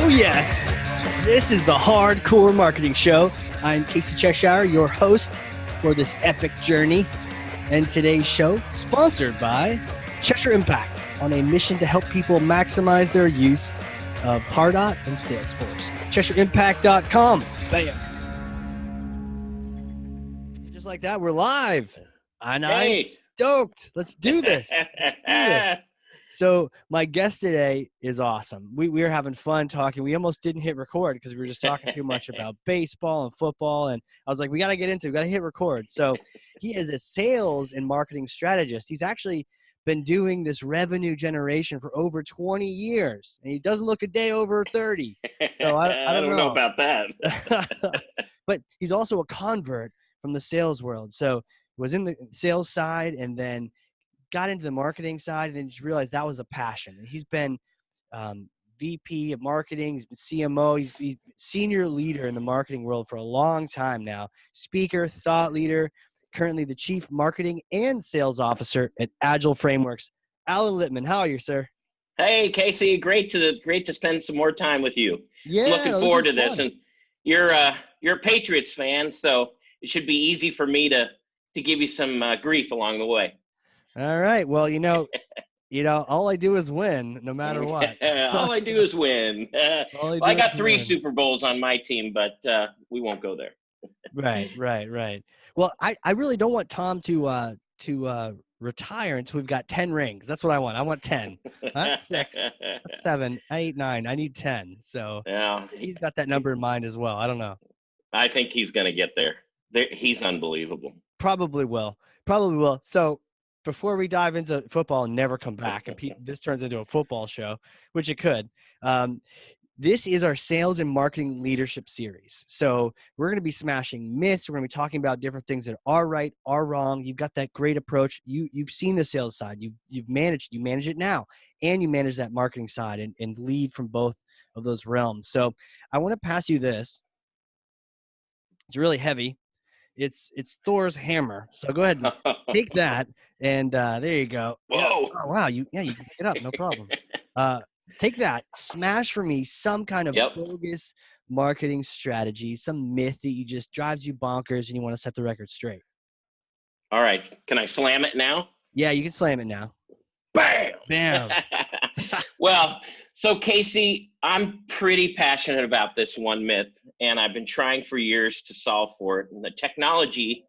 Oh yes, this is the Hardcore Marketing Show. I'm Casey Cheshire, your host for this epic journey. And today's show, sponsored by Cheshire Impact, on a mission to help people maximize their use of Pardot and Salesforce. CheshireImpact.com. Bam. Just like that, we're live. And I'm stoked. Let's do this. So my guest today is awesome. We were having fun talking. We almost didn't hit record because we were just talking too much about baseball and football. And I was like, we got to get into it. We got to hit record. So he is a sales and marketing strategist. He's actually been doing this revenue generation for over 20 years. And he doesn't look a day over 30. So I don't know about that. But he's also a convert from the sales world. So was in the sales side and then got into the marketing side and then just realized that was a passion. And he's been VP of marketing, he's been CMO, he's senior leader in the marketing world for a long time now. Speaker, thought leader, currently the chief marketing and sales officer at Agile Frameworks. Alan Littman, how are you, sir? Hey, Casey, great to spend some more time with you. Yeah, I'm looking forward to this. And you're a Patriots fan, so it should be easy for me to give you some grief along the way. All right. Well, you know, all I do is win, no matter what. All I do is win. I got 3 Super Bowls on my team, but we won't go there. Right. Well, I really don't want Tom to retire until we've got 10 rings. That's what I want. I want 10. That's 6, that's 7, 8, 9. I need 10. So yeah, he's got that number in mind as well. I don't know. I think he's going to get there. He's unbelievable. Probably will. So before we dive into football and never come back, and this turns into a football show, which it could. This is our sales and marketing leadership series. So we're going to be smashing myths. We're going to be talking about different things that are right, are wrong. You've got that great approach. You've seen the sales side. You manage it now, and you manage that marketing side and lead from both of those realms. So I want to pass you this. It's really heavy. It's Thor's hammer. So go ahead and take that, and there you go. Whoa! Oh wow, you can pick it up, no problem. Take that, smash for me some kind of bogus marketing strategy, some myth that just drives you bonkers, and you want to set the record straight. All right, can I slam it now? Yeah, you can slam it now. Bam! Well, so Casey, I'm pretty passionate about this one myth, and I've been trying for years to solve for it. And the technology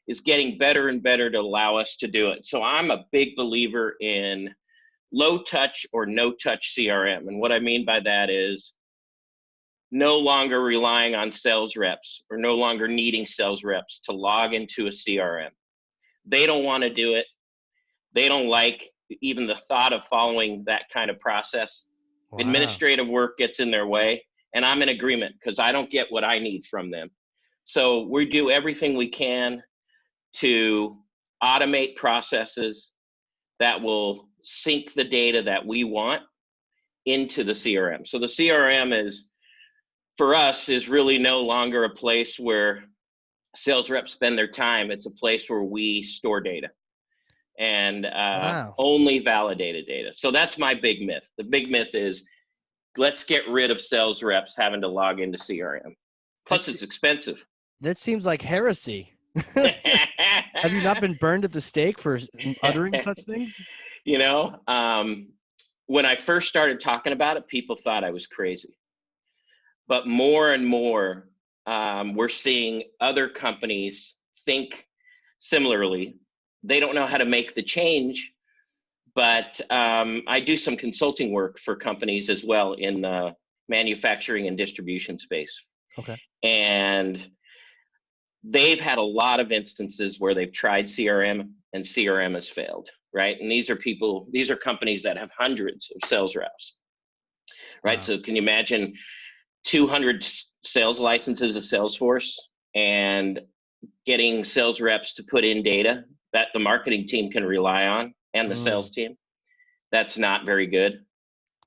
is getting better and better to allow us to do it. So I'm a big believer in low touch or no touch CRM. And what I mean by that is no longer relying on sales reps or no longer needing sales reps to log into a CRM. They don't want to do it. They don't like even the thought of following that kind of process. Wow. Administrative work gets in their way, and I'm in agreement because I don't get what I need from them. So we do everything we can to automate processes that will sync the data that we want into the CRM. So the CRM for us, is really no longer a place where sales reps spend their time. It's a place where we store data and only validated data. So that's my big myth. The big myth is let's get rid of sales reps having to log into CRM. Plus it's expensive. That seems like heresy. Have you not been burned at the stake for uttering such things? When I first started talking about it, people thought I was crazy. But more and more, we're seeing other companies think similarly. They don't know how to make the change, but I do some consulting work for companies as well in the manufacturing and distribution space. Okay. And they've had a lot of instances where they've tried CRM and CRM has failed, right? And these are companies that have hundreds of sales reps, right? Wow. So can you imagine 200 sales licenses of Salesforce and getting sales reps to put in data that the marketing team can rely on and the sales team? That's not very good.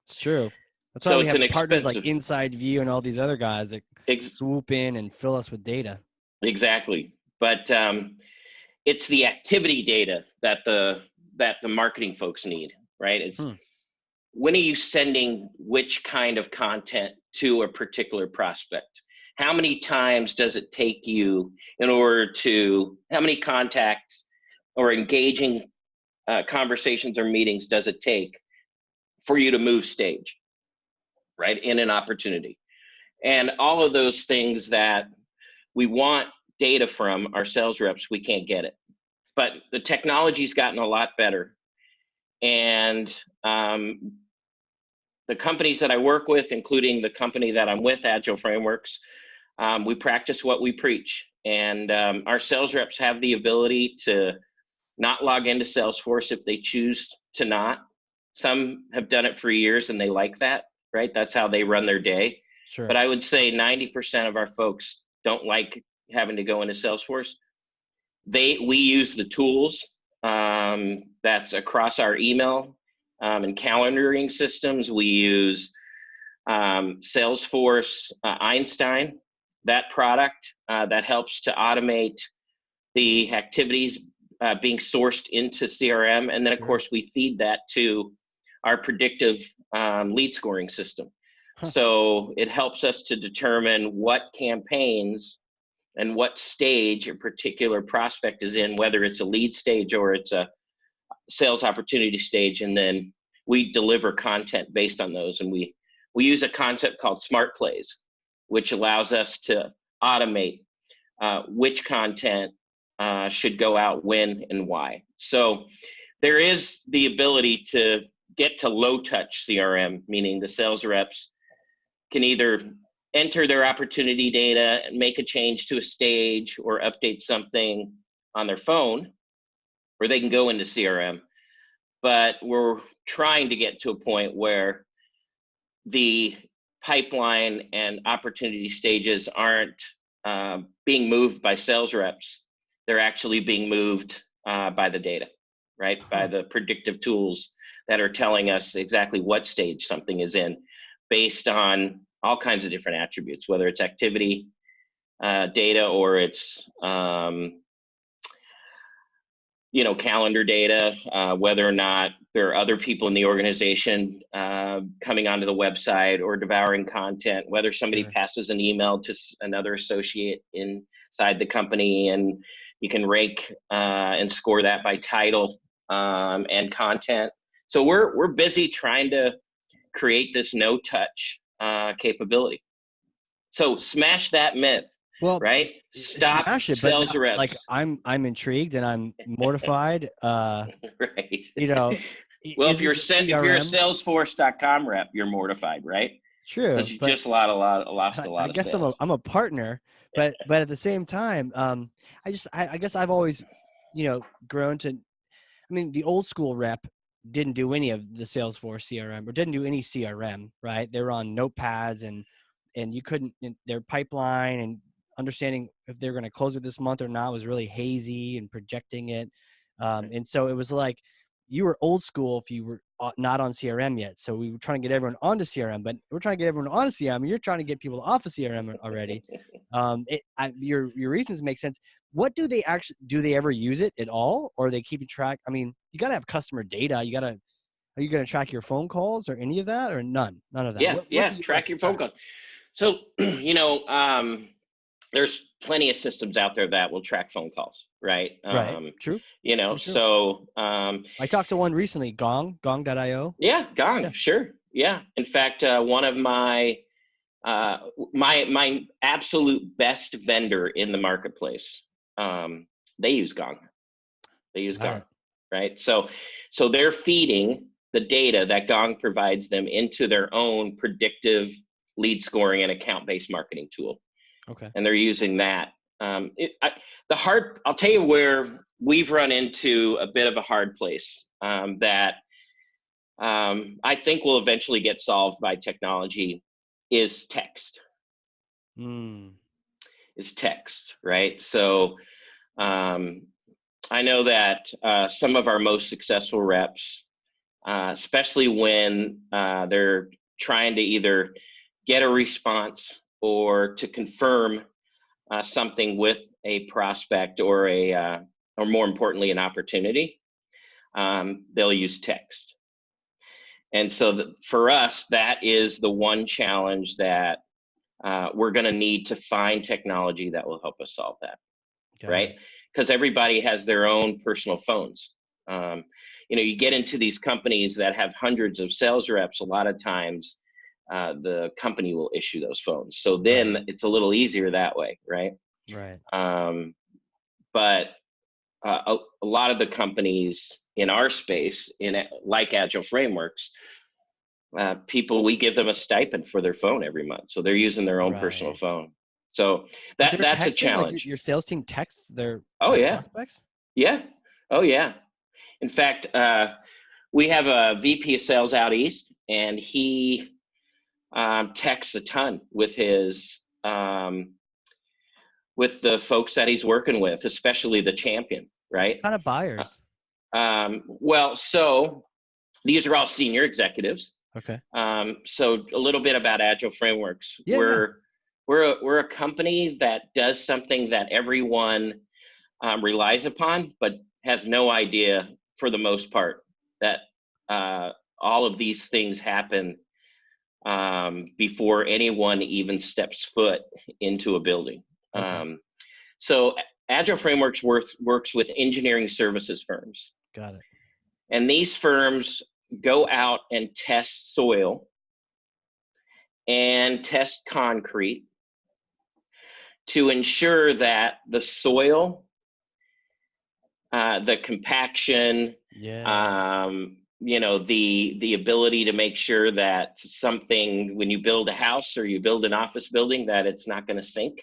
It's true. That's why we have partners like Inside View and all these other guys that swoop in and fill us with data. Exactly. But it's the activity data that the marketing folks need, right? It's when are you sending which kind of content to a particular prospect? How many times does it take you how many contacts or engaging conversations or meetings does it take for you to move stage, right, in an opportunity? And all of those things that we want data from our sales reps, we can't get it. But the technology's gotten a lot better. And the companies that I work with, including the company that I'm with, Agile Frameworks, we practice what we preach. And our sales reps have the ability to not log into Salesforce if they choose to not. Some have done it for years and they like that, right? That's how they run their day. Sure. But I would say 90% of our folks don't like having to go into Salesforce. We use the tools that's across our email and calendaring systems. We use Salesforce Einstein, that product that helps to automate the activities being sourced into CRM. And then, of course, we feed that to our predictive lead scoring system. So it helps us to determine what campaigns and what stage a particular prospect is in, whether it's a lead stage or it's a sales opportunity stage. And then we deliver content based on those. And we use a concept called Smart Plays, which allows us to automate which content should go out when and why. So there is the ability to get to low touch CRM, meaning the sales reps can either enter their opportunity data and make a change to a stage or update something on their phone, or they can go into CRM. But we're trying to get to a point where the pipeline and opportunity stages aren't being moved by sales reps. They're actually being moved by the data, right? By the predictive tools that are telling us exactly what stage something is in based on all kinds of different attributes, whether it's activity data or it's calendar data, whether or not there are other people in the organization coming onto the website or devouring content, whether somebody passes an email to another associate inside the company, and you can rank and score that by title and content. So we're busy trying to create this no-touch capability. So smash that myth. Well, right? Stop smash it, sales but reps. like I'm intrigued and I'm mortified. Right. Well, if you're a Salesforce.com rep, you're mortified, right? True. Because you just lost a lot I of guess sales. I'm a partner, but at the same time, I guess I've always, grown to. I mean, the old school rep didn't do any of the Salesforce CRM or didn't do any CRM, right? They were on notepads and you couldn't, their pipeline and understanding if they're going to close it this month or not was really hazy and projecting it. And so it was like you were old school if you were not on CRM yet. So we were trying to get everyone onto CRM, but we're trying to get everyone onto CRM. And you're trying to get people off of CRM already. Your reasons make sense. What do they ever use it at all? Or are they keeping track? I mean, you got to have customer data. Are you going to track your phone calls or any of that or none of that? Yeah. Track your phone calls. So, there's plenty of systems out there that will track phone calls, right? Right. True. True. So I talked to one recently, gong.io. Yeah, Gong. Yeah. Sure. Yeah. In fact, one of my absolute best vendor in the marketplace, they use Gong. Right? So they're feeding the data that Gong provides them into their own predictive lead scoring and account-based marketing tool. Okay. And they're using that. I'll tell you where we've run into a bit of a hard place that I think will eventually get solved by technology is text. Is text, right? So I know that some of our most successful reps, especially when they're trying to either get a response or to confirm something with a prospect or more importantly, an opportunity, they'll use text. And so for us, that is the one challenge that we're going to need to find technology that will help us solve that. Got right? Because everybody has their own personal phones. You get into these companies that have hundreds of sales reps. A lot of times, the company will issue those phones. So then it's a little easier that way, right? Right. But a lot of the companies in our space, like Agile Frameworks, we give them a stipend for their phone every month, so they're using their own personal phone. So that's a challenge. Like your sales team texts their prospects? Yeah. Oh yeah. In fact, we have a VP of sales out east, and he texts a ton with his with the folks that he's working with, especially the champion, right? What kind of buyers? Well, so these are all senior executives. Okay. So a little bit about Agile Frameworks. We're a company that does something that everyone relies upon, but has no idea for the most part that all of these things happen before anyone even steps foot into a building. Okay. So Agile Frameworks works with engineering services firms. Got it. And these firms go out and test soil and test concrete to ensure that the soil, the compaction, the ability to make sure that something, when you build a house or you build an office building, that it's not going to sink.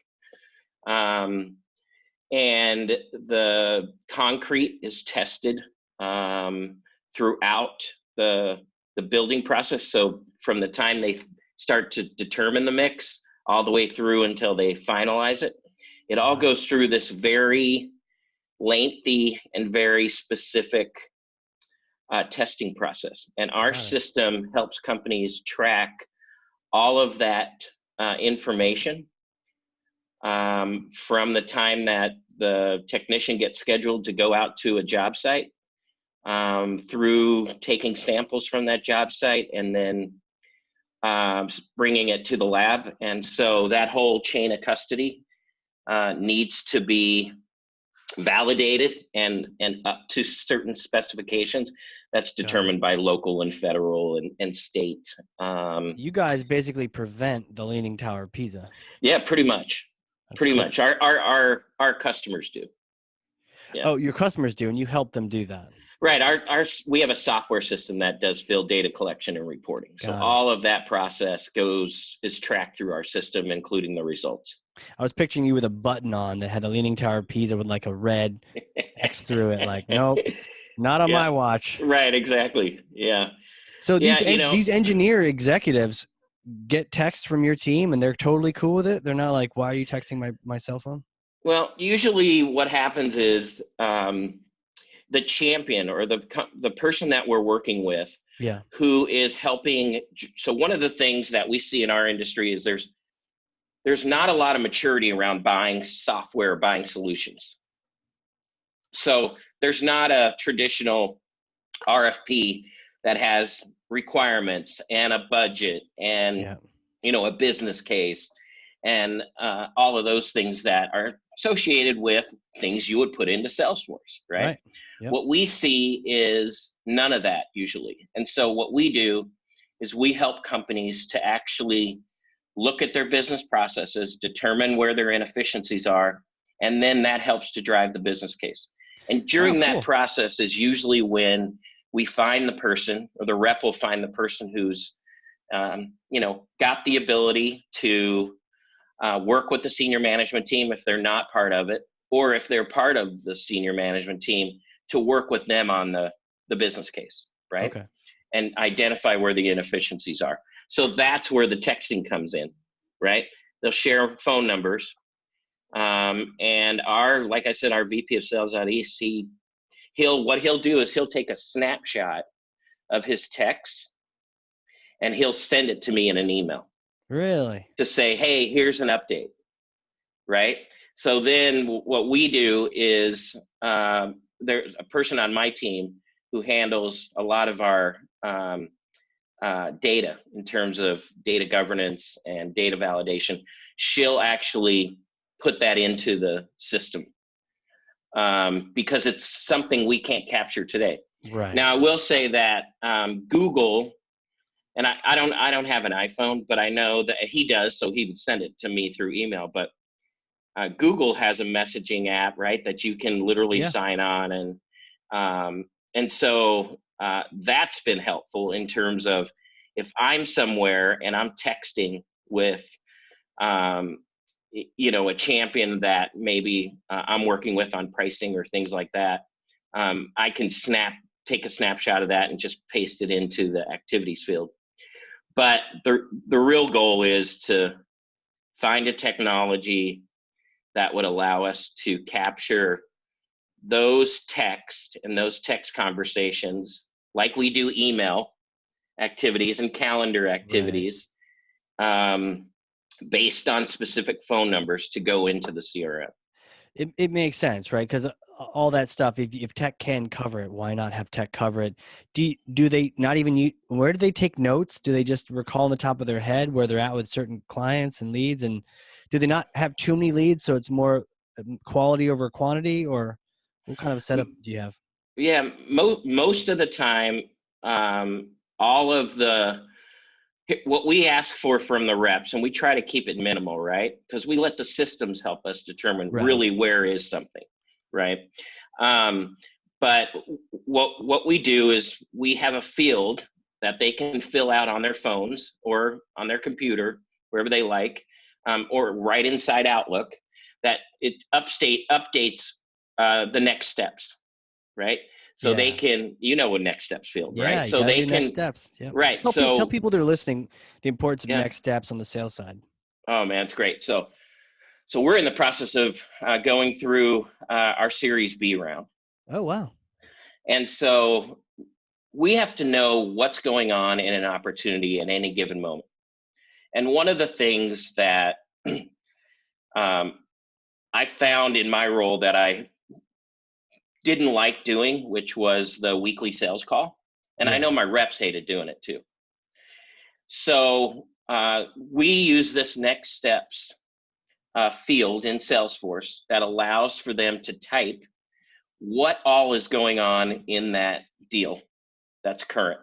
And the concrete is tested throughout the building process. So from the time they start to determine the mix all the way through until they finalize it, it all goes through this very lengthy and very specific testing process. And our system helps companies track all of that information from the time that the technician gets scheduled to go out to a job site, through taking samples from that job site and then bringing it to the lab. And so that whole chain of custody needs to be validated and up to certain specifications. That's determined by local and federal and state. You guys basically prevent the Leaning Tower of Pisa. Yeah, pretty much. Much. Our customers do. Yeah. Oh, your customers do, and you help them do that. Right. We have a software system that does field data collection and reporting. So all of that process is tracked through our system, including the results. I was picturing you with a button on that had the Leaning Tower of Pisa with like a red X through it. Like, nope, not on my watch. Right. Exactly. Yeah. So these engineer executives get texts from your team and they're totally cool with it. They're not like, why are you texting my cell phone? Well, usually what happens is the champion or the person that we're working with, who is helping. So one of the things that we see in our industry is there's not a lot of maturity around buying software, buying solutions. So there's not a traditional RFP that has requirements and a budget and a business case and all of those things that are associated with things you would put into Salesforce, right? Yep. What we see is none of that usually. And so what we do is we help companies to actually look at their business processes, determine where their inefficiencies are, and then that helps to drive the business case. And during that process is usually when we find the person, or the rep will find the person who's, got the ability to work with the senior management team if they're not part of it, or if they're part of the senior management team, to work with them on the business case, right? Okay. And identify where the inefficiencies are. So that's where the texting comes in, right? They'll share phone numbers. And like I said, our VP of sales out east, what he'll do is he'll take a snapshot of his text and he'll send it to me in an email. Really? To say, hey, here's an update, right? So then what we do is there's a person on my team who handles a lot of our data in terms of data governance and data validation, she'll actually put that into the system because it's something we can't capture today. Right. Now, I will say that Google, and I don't have an iPhone, but I know that he does, so he would send it to me through email. But Google has a messaging app, right, that you can literally sign on, and so that's been helpful in terms of if I'm somewhere and I'm texting with a champion that maybe I'm working with on pricing or things like that, I can take a snapshot of that and just paste it into the activities field. But the real goal is to find a technology that would allow us to capture those text and those text conversations like we do email activities and calendar activities, based on specific phone numbers to go into the CRM. It makes sense, right? Because all that stuff, if tech can cover it, why not have tech cover it? Do they not even where do they take notes? Do they just recall on the top of their head where they're at with certain clients and leads? And do they not have too many leads, so it's more quality over quantity? Or what kind of setup do you have? Yeah, most of the time, all of what we ask for from the reps, and we try to keep it minimal, right? Because we let the systems help us determine really where is something, right? But what we do is we have a field that they can fill out on their phones or on their computer, wherever they like, or right inside Outlook, that it updates the next steps, right? So they can, a next steps field, right? So they can next steps. Yep. Right. Tell people that are listening the importance of next steps on the sales side. Oh man, it's great. So we're in the process of going through our Series B round. Oh wow. And so we have to know what's going on in an opportunity at any given moment. And one of the things that I found in my role that I didn't like doing, which was the weekly sales call. And I know my reps hated doing it too. So we use this next steps field in Salesforce that allows for them to type what all is going on in that deal that's current.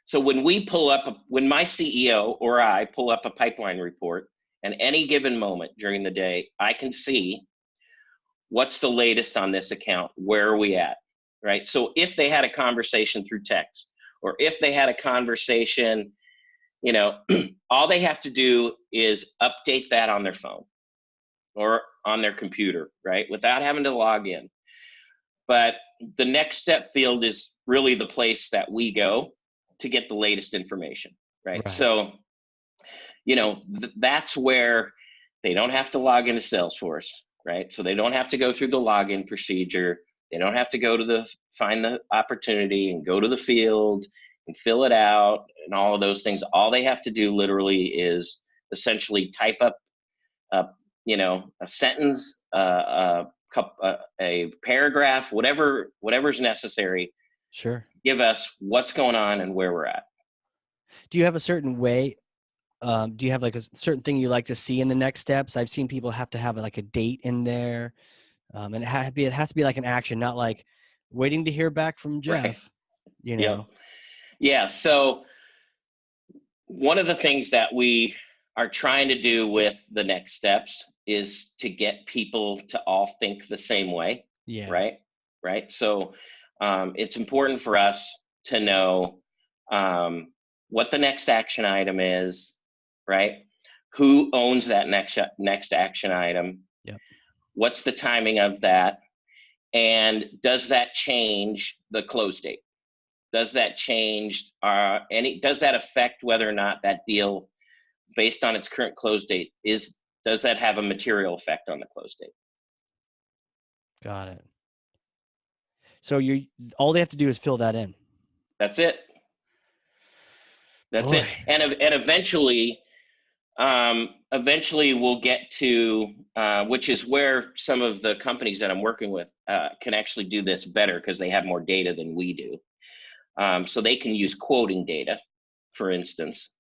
So when my CEO or I pull up a pipeline report, and any given moment during the day, I can see what's the latest on this account, where are we at, right? So if they had a conversation through text, or if they had a conversation, all they have to do is update that on their phone or on their computer, right? Without having to log in. But the next step field is really the place that we go to get the latest information, right? So, that's where they don't have to log into Salesforce, right? So they don't have to go through the login procedure. They don't have to go to find the opportunity and go to the field and fill it out and all of those things. All they have to do literally is essentially type up, a sentence, a paragraph, whatever's necessary. Sure. Give us what's going on and where we're at. Do you have a certain way? Do you have like a certain thing you like to see in the next steps? I've seen people have to have like a date in there, and it has to be like an action, not like waiting to hear back from Jeff. Right. Yeah. So one of the things that we are trying to do with the next steps is to get people to all think the same way. Yeah. Right. So it's important for us to know what the next action item is, right? Who owns that next action item? Yep. What's the timing of that? And does that change the close date? Does that change does that affect whether or not that deal, based on its current close date, does that have a material effect on the close date? Got it. So all they have to do is fill that in. That's it. And eventually we'll get to, which is where some of the companies that I'm working with can actually do this better because they have more data than we do. So they can use quoting data for instance,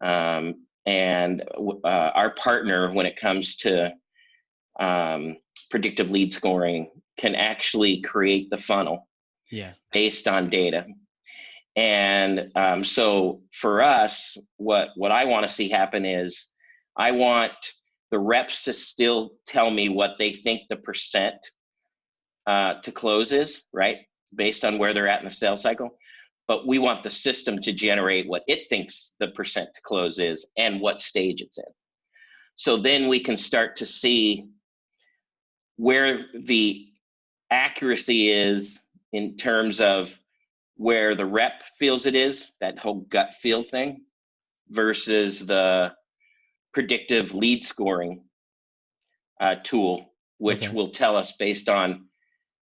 and our partner when it comes to predictive lead scoring can actually create the funnel based on data. And so for us, what I want to see happen is I want the reps to still tell me what they think the percent to close is, right? Based on where they're at in the sales cycle. But we want the system to generate what it thinks the percent to close is and what stage it's in. So then we can start to see where the accuracy is in terms of where the rep feels it is, that whole gut feel thing, versus the predictive lead scoring tool, which will tell us based on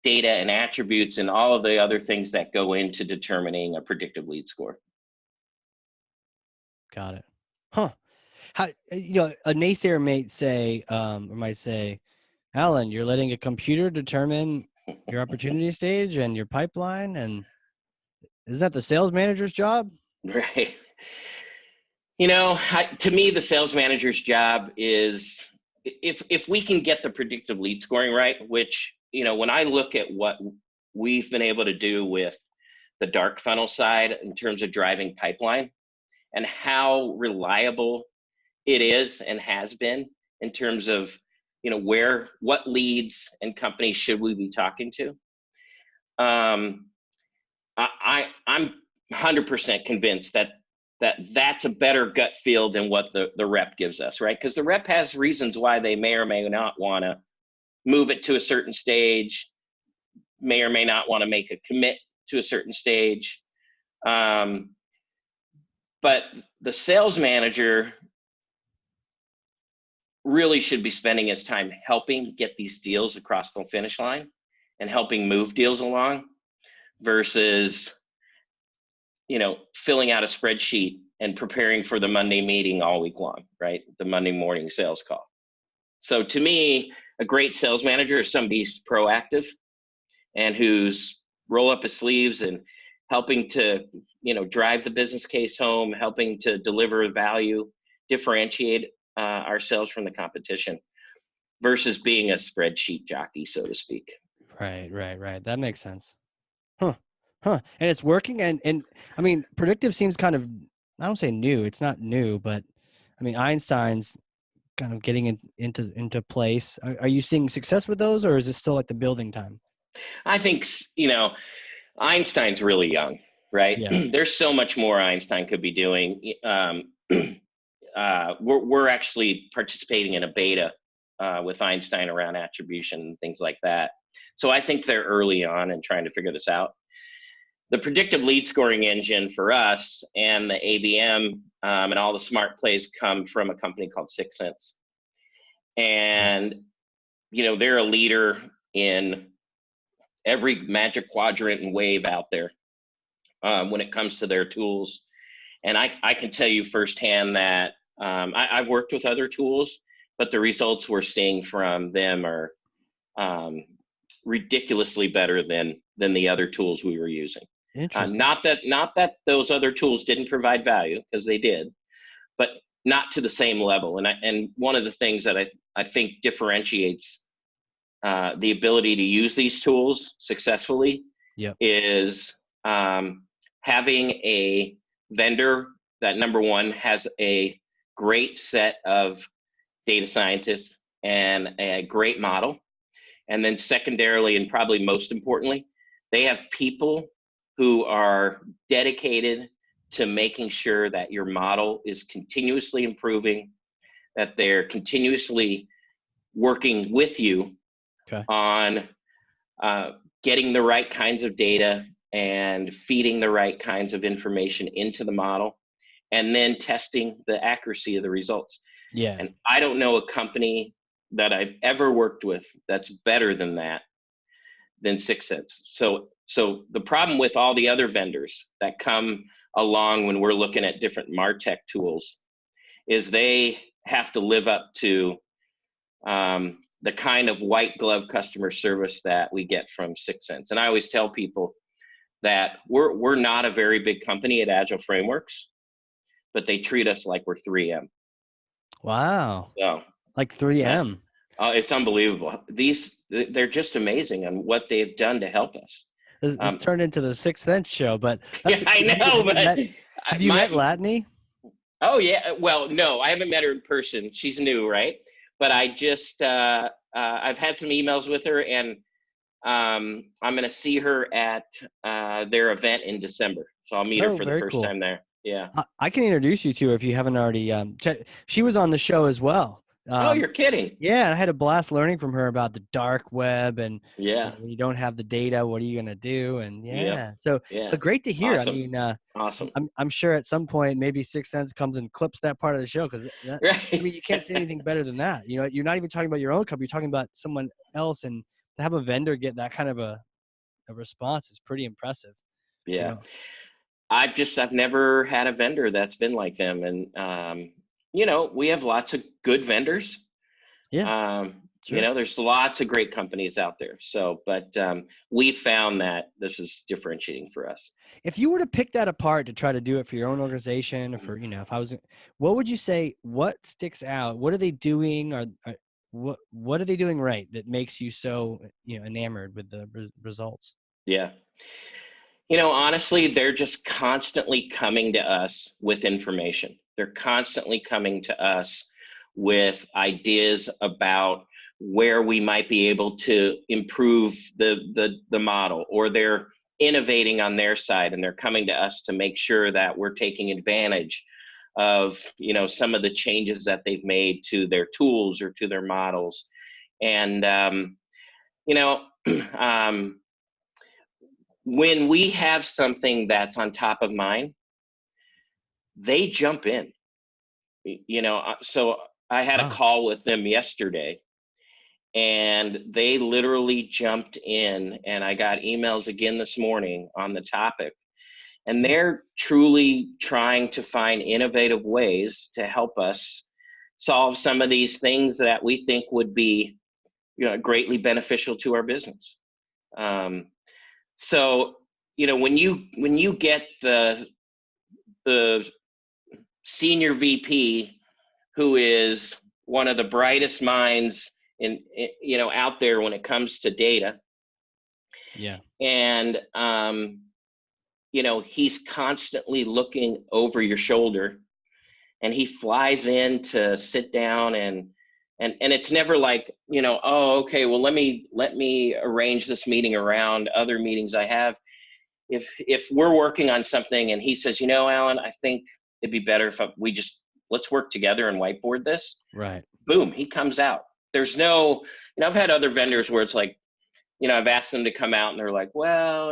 data and attributes and all of the other things that go into determining a predictive lead score. Got it. Huh. How, a naysayer might say, Alan, you're letting a computer determine your opportunity stage and your pipeline, and isn't that the sales manager's job? Right. To me, the sales manager's job is if we can get the predictive lead scoring right, which, when I look at what we've been able to do with the dark funnel side in terms of driving pipeline and how reliable it is and has been in terms of, what leads and companies should we be talking to? I'm 100% convinced that's a better gut feel than what the rep gives us, right? Because the rep has reasons why they may or may not want to move it to a certain stage, may or may not want to make a commit to a certain stage. But the sales manager really should be spending his time helping get these deals across the finish line and helping move deals along versus, filling out a spreadsheet and preparing for the Monday meeting all week long, right? The Monday morning sales call. So to me, a great sales manager is somebody who's proactive and who's roll up his sleeves and helping to, drive the business case home, helping to deliver value, differentiate ourselves from the competition versus being a spreadsheet jockey, so to speak. Right. That makes sense. Huh. And it's working. And I mean, predictive seems kind of, I don't say new, it's not new, but I mean, Einstein's kind of getting into place. Are you seeing success with those, or is it still like the building time? I think, Einstein's really young, right? Yeah. There's so much more Einstein could be doing. We're actually participating in a beta with Einstein around attribution and things like that. So I think they're early on and trying to figure this out. The predictive lead scoring engine for us and the ABM and all the smart plays come from a company called 6 Sense. And, they're a leader in every magic quadrant and wave out there when it comes to their tools. And I can tell you firsthand that I've worked with other tools, but the results we're seeing from them are ridiculously better than the other tools we were using. Interesting. Not that those other tools didn't provide value, because they did, but not to the same level. And one of the things that I think differentiates the ability to use these tools successfully is having a vendor that, number one, has a great set of data scientists and a great model. And then secondarily, and probably most importantly, they have people who are dedicated to making sure that your model is continuously improving, that they're continuously working with you on getting the right kinds of data and feeding the right kinds of information into the model, and then testing the accuracy of the results. Yeah. And I don't know a company that I've ever worked with that's better than that, than 6 Sense. So the problem with all the other vendors that come along when we're looking at different MarTech tools is they have to live up to the kind of white glove customer service that we get from 6 Sense. And I always tell people that we're not a very big company at Agile Frameworks. but they treat us like we're 3M. Wow. So, Like 3M. it's unbelievable. They're just amazing on what they've done to help us. This turned into the Sixth Sense show, but Yeah, I know, but have you met Latney? Oh yeah. Well, no, I haven't met her in person. She's new, right? But I just I've had some emails with her, and I'm going to see her at their event in December. So I'll meet her for the first time there. Yeah. I can introduce you to her if you haven't already. She was on the show as well. Oh, you're kidding. Yeah, I had a blast learning from her about the dark web and when you don't have the data, what are you going to do? And but great to hear. Awesome. I mean, awesome. I'm sure at some point maybe Sixth Sense comes and clips that part of the show because right. I mean you can't say anything better than that. You know, you're not even talking about your own company. You're talking about someone else, and to have a vendor get that kind of a response is pretty impressive. Yeah. You know? I've never had a vendor that's been like them. And, we have lots of good vendors. Yeah. Sure. There's lots of great companies out there. So, but we found that this is differentiating for us. If you were to pick that apart to try to do it for your own organization or for, what would you say, what sticks out? What are they doing? Or what are they doing right that makes you so, enamored with the results? Yeah. Honestly, they're just constantly coming to us with information. They're constantly coming to us with ideas about where we might be able to improve the model, or they're innovating on their side, and they're coming to us to make sure that we're taking advantage of, some of the changes that they've made to their tools or to their models. And, when we have something that's on top of mind, they jump in, so I had a call with them yesterday, and they literally jumped in, and I got emails again this morning on the topic, and they're truly trying to find innovative ways to help us solve some of these things that we think would be, greatly beneficial to our business. So, when you get the senior VP, who is one of the brightest minds out there when it comes to data. Yeah. And, he's constantly looking over your shoulder, and he flies in to sit down and it's never like, oh, okay, well, let me arrange this meeting around other meetings I have. If we're working on something and he says, Alan, I think it'd be better if let's work together and whiteboard this. Right. Boom, he comes out. There's no, I've had other vendors where it's like, I've asked them to come out and they're like, well,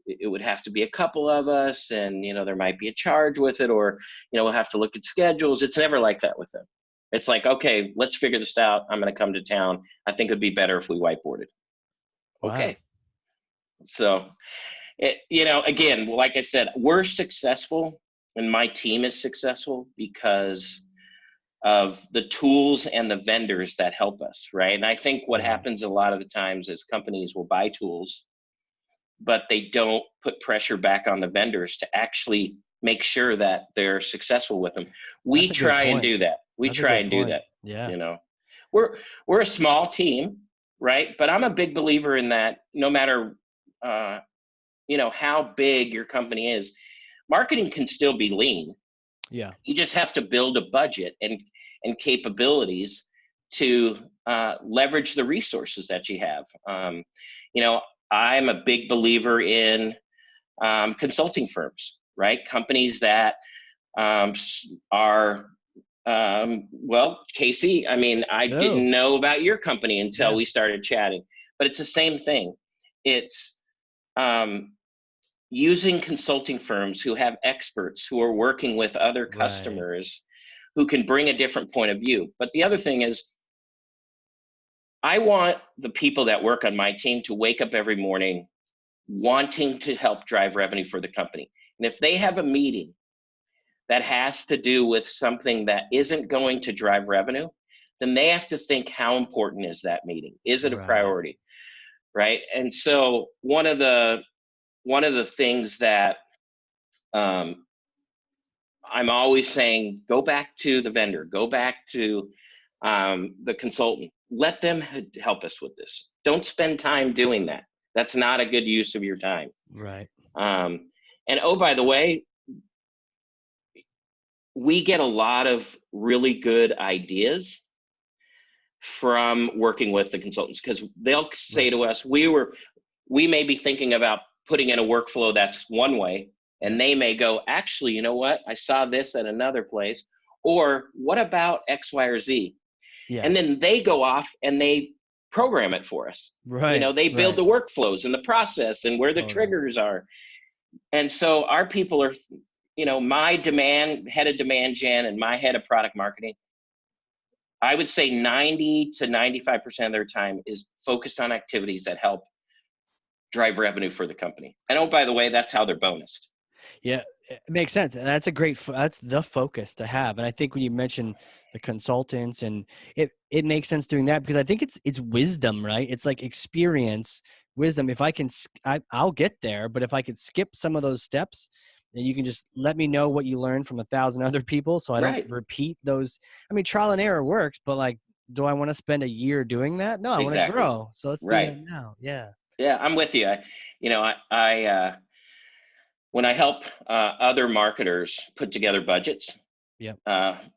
it would have to be a couple of us, and, there might be a charge with it, or, we'll have to look at schedules. It's never like that with them. It's like, okay, let's figure this out. I'm going to come to town. I think it'd be better if we whiteboarded. Wow. Okay. So, again, like I said, we're successful, and my team is successful because of the tools and the vendors that help us, right? And I think what happens a lot of the times is companies will buy tools, but they don't put pressure back on the vendors to actually make sure that they're successful with them. We try and do that. Yeah. We're a small team, right? But I'm a big believer in that. No matter how big your company is, marketing can still be lean. Yeah. You just have to build a budget and capabilities to leverage the resources that you have. I'm a big believer in consulting firms, right? Companies that are, Casey, I mean, I didn't know about your company until we started chatting, but it's the same thing. It's using consulting firms who have experts who are working with other customers who can bring a different point of view. But the other thing is, I want the people that work on my team to wake up every morning wanting to help drive revenue for the company. And if they have a meeting that has to do with something that isn't going to drive revenue, then they have to think, how important is that meeting? Is it a priority? Right? And so one of the things that I'm always saying, go back to the vendor, go back to the consultant. Let them help us with this. Don't spend time doing that. That's not a good use of your time. Right. And oh, by the way, we get a lot of really good ideas from working with the consultants, because they'll say to us, we may be thinking about putting in a workflow that's one way, and they may go, actually, you know what? I saw this at another place. Or what about X, Y, or Z? Yeah. And then they go off and they program it for us. Right. They build the workflows and the process and where the triggers are. And so our people are, my head of demand gen and my head of product marketing, I would say 90 to 95% of their time is focused on activities that help drive revenue for the company. And oh, by the way, that's how they're bonused. Yeah, it makes sense. And that's that's the focus to have. And I think when you mention the consultants, and it makes sense doing that, because I think it's wisdom, right? It's like experience, wisdom. If I can, I'll get there, but if I could skip some of those steps, then you can just let me know what you learned from 1,000 other people, so I don't repeat those. I mean, trial and error works, but like, do I want to spend a year doing that? No, I want to grow. So let's do that now. Yeah. Yeah, I'm with you. I when I help other marketers put together budgets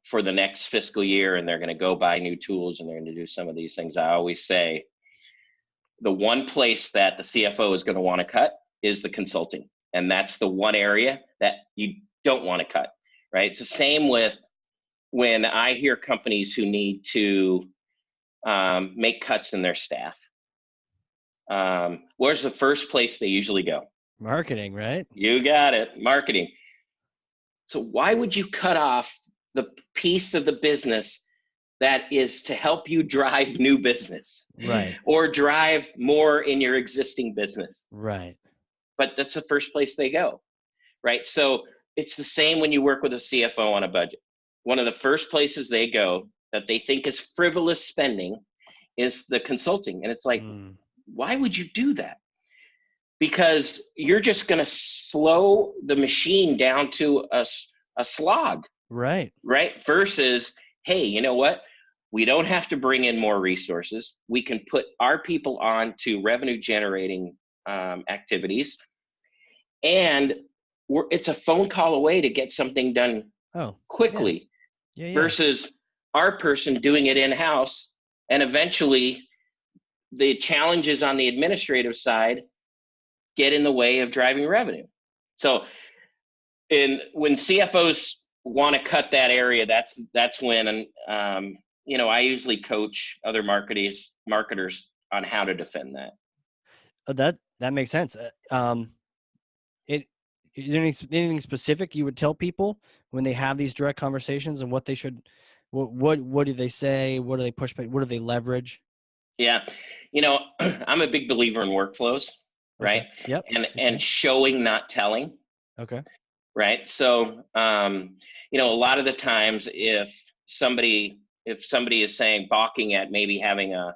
for the next fiscal year, and they're going to go buy new tools and they're going to do some of these things, I always say the one place that the CFO is going to want to cut is the consulting. And that's the one area that you don't want to cut, right? It's the same with when I hear companies who need to make cuts in their staff. Where's the first place they usually go? Marketing, right? You got it, marketing. So why would you cut off the piece of the business that is to help you drive new business? Right. Or drive more in your existing business? Right. But that's the first place they go, right? So it's the same when you work with a CFO on a budget. One of the first places they go that they think is frivolous spending is the consulting. And it's like, why would you do that? Because you're just going to slow the machine down to a slog. Right. Right. Versus, hey, you know what? We don't have to bring in more resources. We can put our people on to revenue generating activities. And it's a phone call away to get something done quickly versus our person doing it in-house. And eventually the challenges on the administrative side get in the way of driving revenue. So when CFOs want to cut that area, that's when, I usually coach other marketers on how to defend that. That makes sense. Is there anything specific you would tell people when they have these direct conversations, and what they should, what do they say? What do they push back? What do they leverage? Yeah. I'm a big believer in workflows, right? Okay. Yep. And showing, not telling. Okay. Right. So, a lot of the times if somebody is saying, balking at maybe having a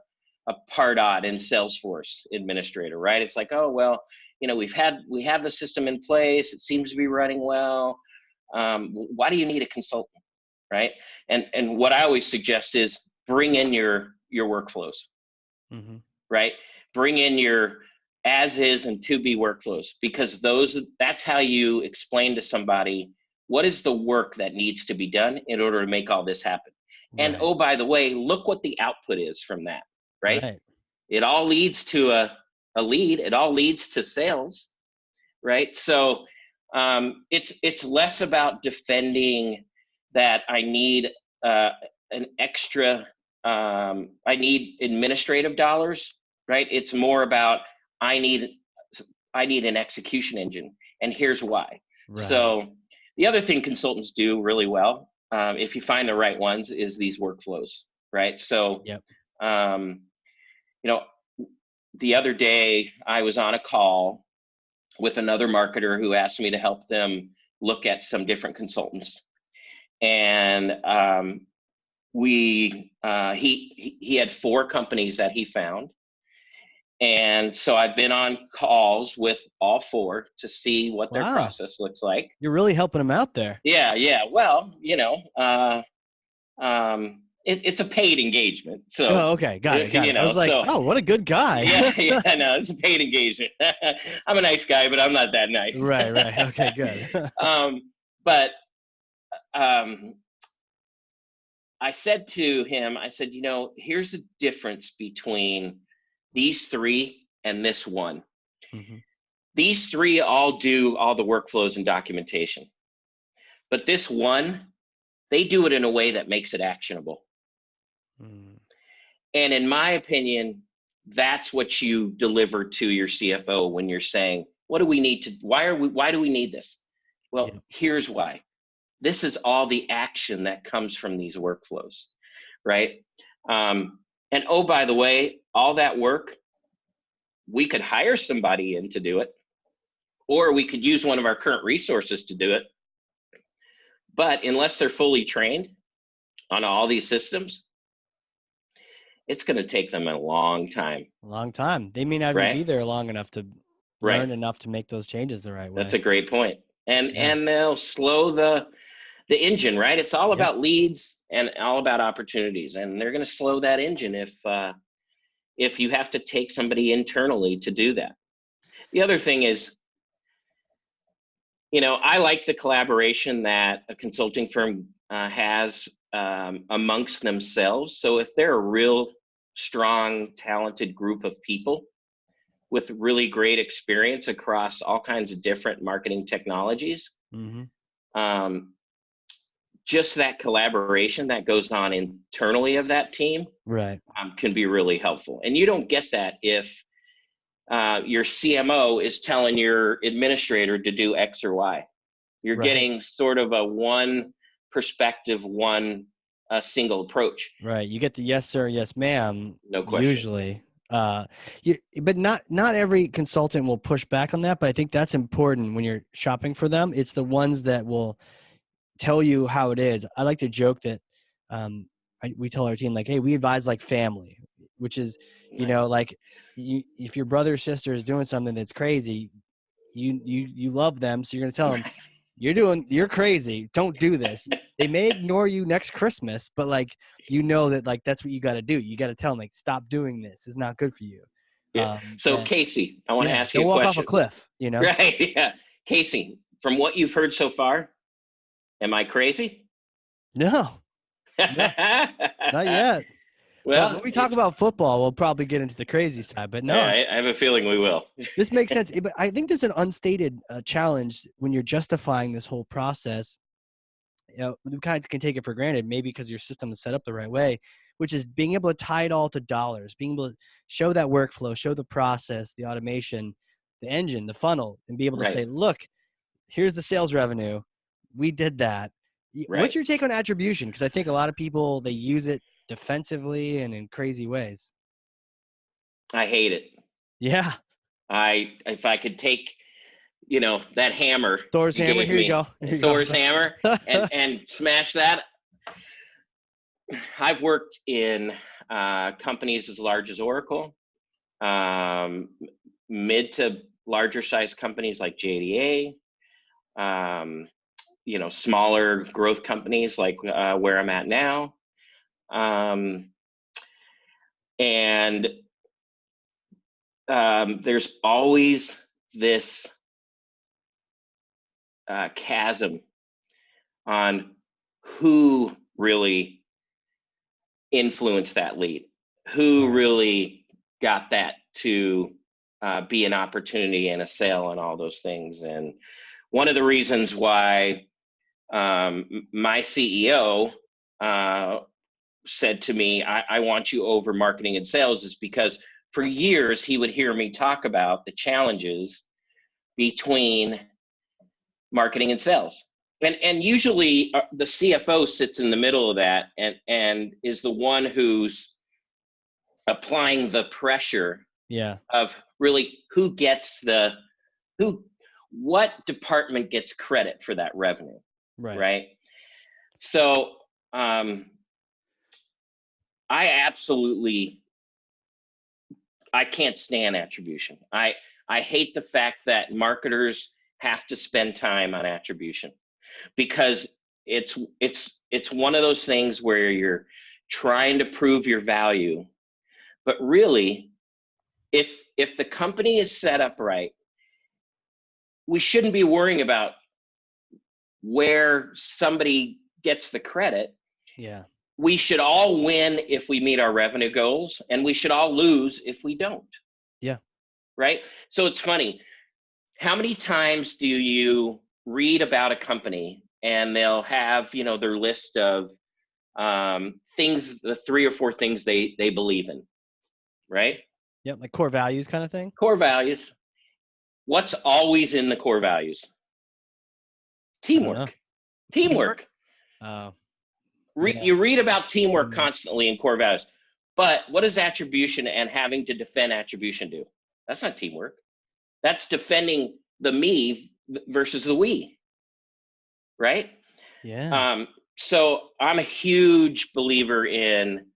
Pardot in Salesforce administrator, right? It's like, oh, well, we have the system in place. It seems to be running well. Why do you need a consultant? Right. And what I always suggest is bring in your workflows, right? Bring in your as is and to be workflows, because that's how you explain to somebody what is the work that needs to be done in order to make all this happen. Right. And oh, by the way, look what the output is from that, right? It all leads to a lead. It all leads to sales, right? So it's less about defending that I need an extra, I need administrative dollars, right? It's more about I need an execution engine, and here's why. Right. So the other thing consultants do really well, if you find the right ones, is these workflows, right? So, the other day I was on a call with another marketer who asked me to help them look at some different consultants, and he had 4 companies that he found. And so I've been on calls with all four to see what their process looks like. You're really helping them out there. Yeah. Well, it's a paid engagement. So, okay. Got it. I was like, so, what a good guy. No, it's a paid engagement. I'm a nice guy, but I'm not that nice. Right. Okay, good. But I said to him, here's the difference between these three and this one. Mm-hmm. These three all do all the workflows and documentation. But this one, they do it in a way that makes it actionable. Mm. And in my opinion, that's what you deliver to your CFO when you're saying, what do we need to, why do we need this? Well, here's why. This is all the action that comes from these workflows, right? And oh, by the way, all that work, we could hire somebody in to do it, or we could use one of our current resources to do it. But unless they're fully trained on all these systems, it's going to take them a long time. They may not even be there long enough to learn enough to make those changes the right way. That's a great point. And they'll slow the engine, right? It's all about leads and all about opportunities. And they're going to slow that engine if you have to take somebody internally to do that. The other thing is, I like the collaboration that a consulting firm has amongst themselves. So if they're a real strong, talented group of people with really great experience across all kinds of different marketing technologies, just that collaboration that goes on internally of that team can be really helpful. And you don't get that if your CMO is telling your administrator to do X or Y. You're getting sort of a one perspective, a single approach. Right. You get the yes, sir, yes, ma'am. No question. Usually. But not every consultant will push back on that, but I think that's important when you're shopping for them. It's the ones that will tell you how it is. I like to joke that we tell our team, like, hey, we advise like family, which is, like if your brother or sister is doing something that's crazy, you love them. So you're going to tell them, you're crazy. Don't do this. They may ignore you next Christmas, but that that's what you got to do. You got to tell them, like, stop doing this. It's not good for you. Yeah. So Casey, I want to ask you a question. Don't walk off a cliff, Right. Yeah. Casey, from what you've heard so far, am I crazy? No. Not yet. Well, when we talk about football, we'll probably get into the crazy side, but no. Yeah, I have a feeling we will. This makes sense. But I think there's an unstated challenge when you're justifying this whole process. We kind of can take it for granted, maybe because your system is set up the right way, which is being able to tie it all to dollars, being able to show that workflow, show the process, the automation, the engine, the funnel, and be able to say, look, here's the sales revenue. We did that. What's your take on attribution? Because I think a lot of people, they use it defensively and in crazy ways. I hate it. Yeah. If I could take, that hammer. Thor's hammer. Here you go. Thor's hammer and smash that. I've worked in companies as large as Oracle, mid to larger size companies like JDA, smaller growth companies like where I'm at now. And there's always this chasm on who really influenced that lead, who really got that to be an opportunity and a sale and all those things. And one of the reasons why my CEO said to me, I want you over marketing and sales is because for years he would hear me talk about the challenges between marketing and sales. And usually the CFO sits in the middle of that and is the one who's applying the pressure of really what department gets credit for that revenue. Right. So I absolutely I can't stand attribution. I hate the fact that marketers have to spend time on attribution, because it's one of those things where you're trying to prove your value, but really, if the company is set up right, we shouldn't be worrying about where somebody gets the credit. Yeah. We should all win if we meet our revenue goals, and we should all lose if we don't. Yeah. Right? So it's funny. How many times do you read about a company and they'll have, their list of things, the 3 or 4 things they believe in, right? Yep. Like core values kind of thing. Core values. What's always in the core values? Teamwork. Teamwork. Oh. You read about teamwork constantly in core values, but what does attribution and having to defend attribution do? That's not teamwork. That's defending the me versus the we, right? Yeah. So I'm a huge believer in,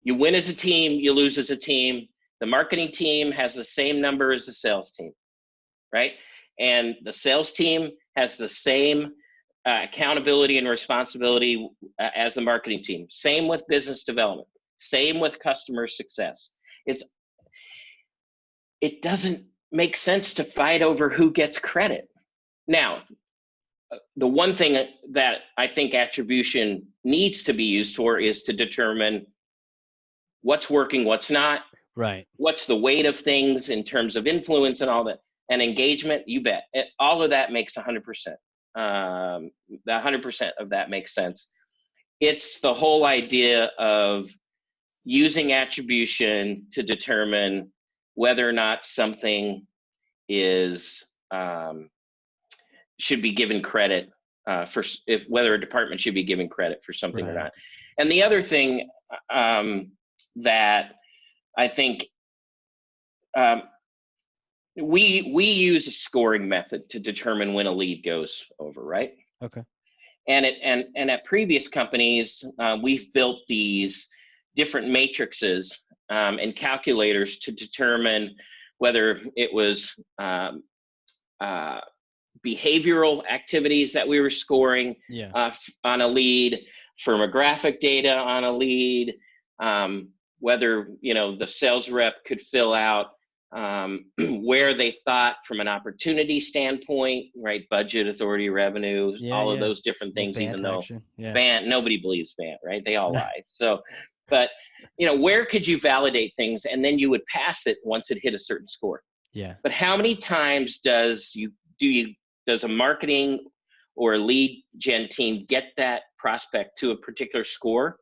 you win as a team, you lose as a team. The marketing team has the same number as the sales team, right? And the sales team has the same accountability and responsibility as the marketing team. Same with business development. Same with customer success. It doesn't make sense to fight over who gets credit. Now, the one thing that I think attribution needs to be used for is to determine what's working, what's not. Right. What's the weight of things in terms of influence and all that. And engagement, you bet. All of that makes 100%. The 100% of that makes sense. It's the whole idea of using attribution to determine whether or not something is should be given credit for, if whether a department should be given credit for something or not. And the other thing that I think we use a scoring method to determine when a lead goes over, right? Okay. And at previous companies, we've built these different matrices and calculators to determine whether it was behavioral activities that we were scoring on a lead, firmographic data on a lead, whether the sales rep could fill out where they thought from an opportunity standpoint, right? Budget, authority, revenue, all of those different things, even though nobody believes BANT, right? They all lie. So, but where could you validate things, and then you would pass it once it hit a certain score. Yeah. But how many times does a marketing or a lead gen team get that prospect to a particular score,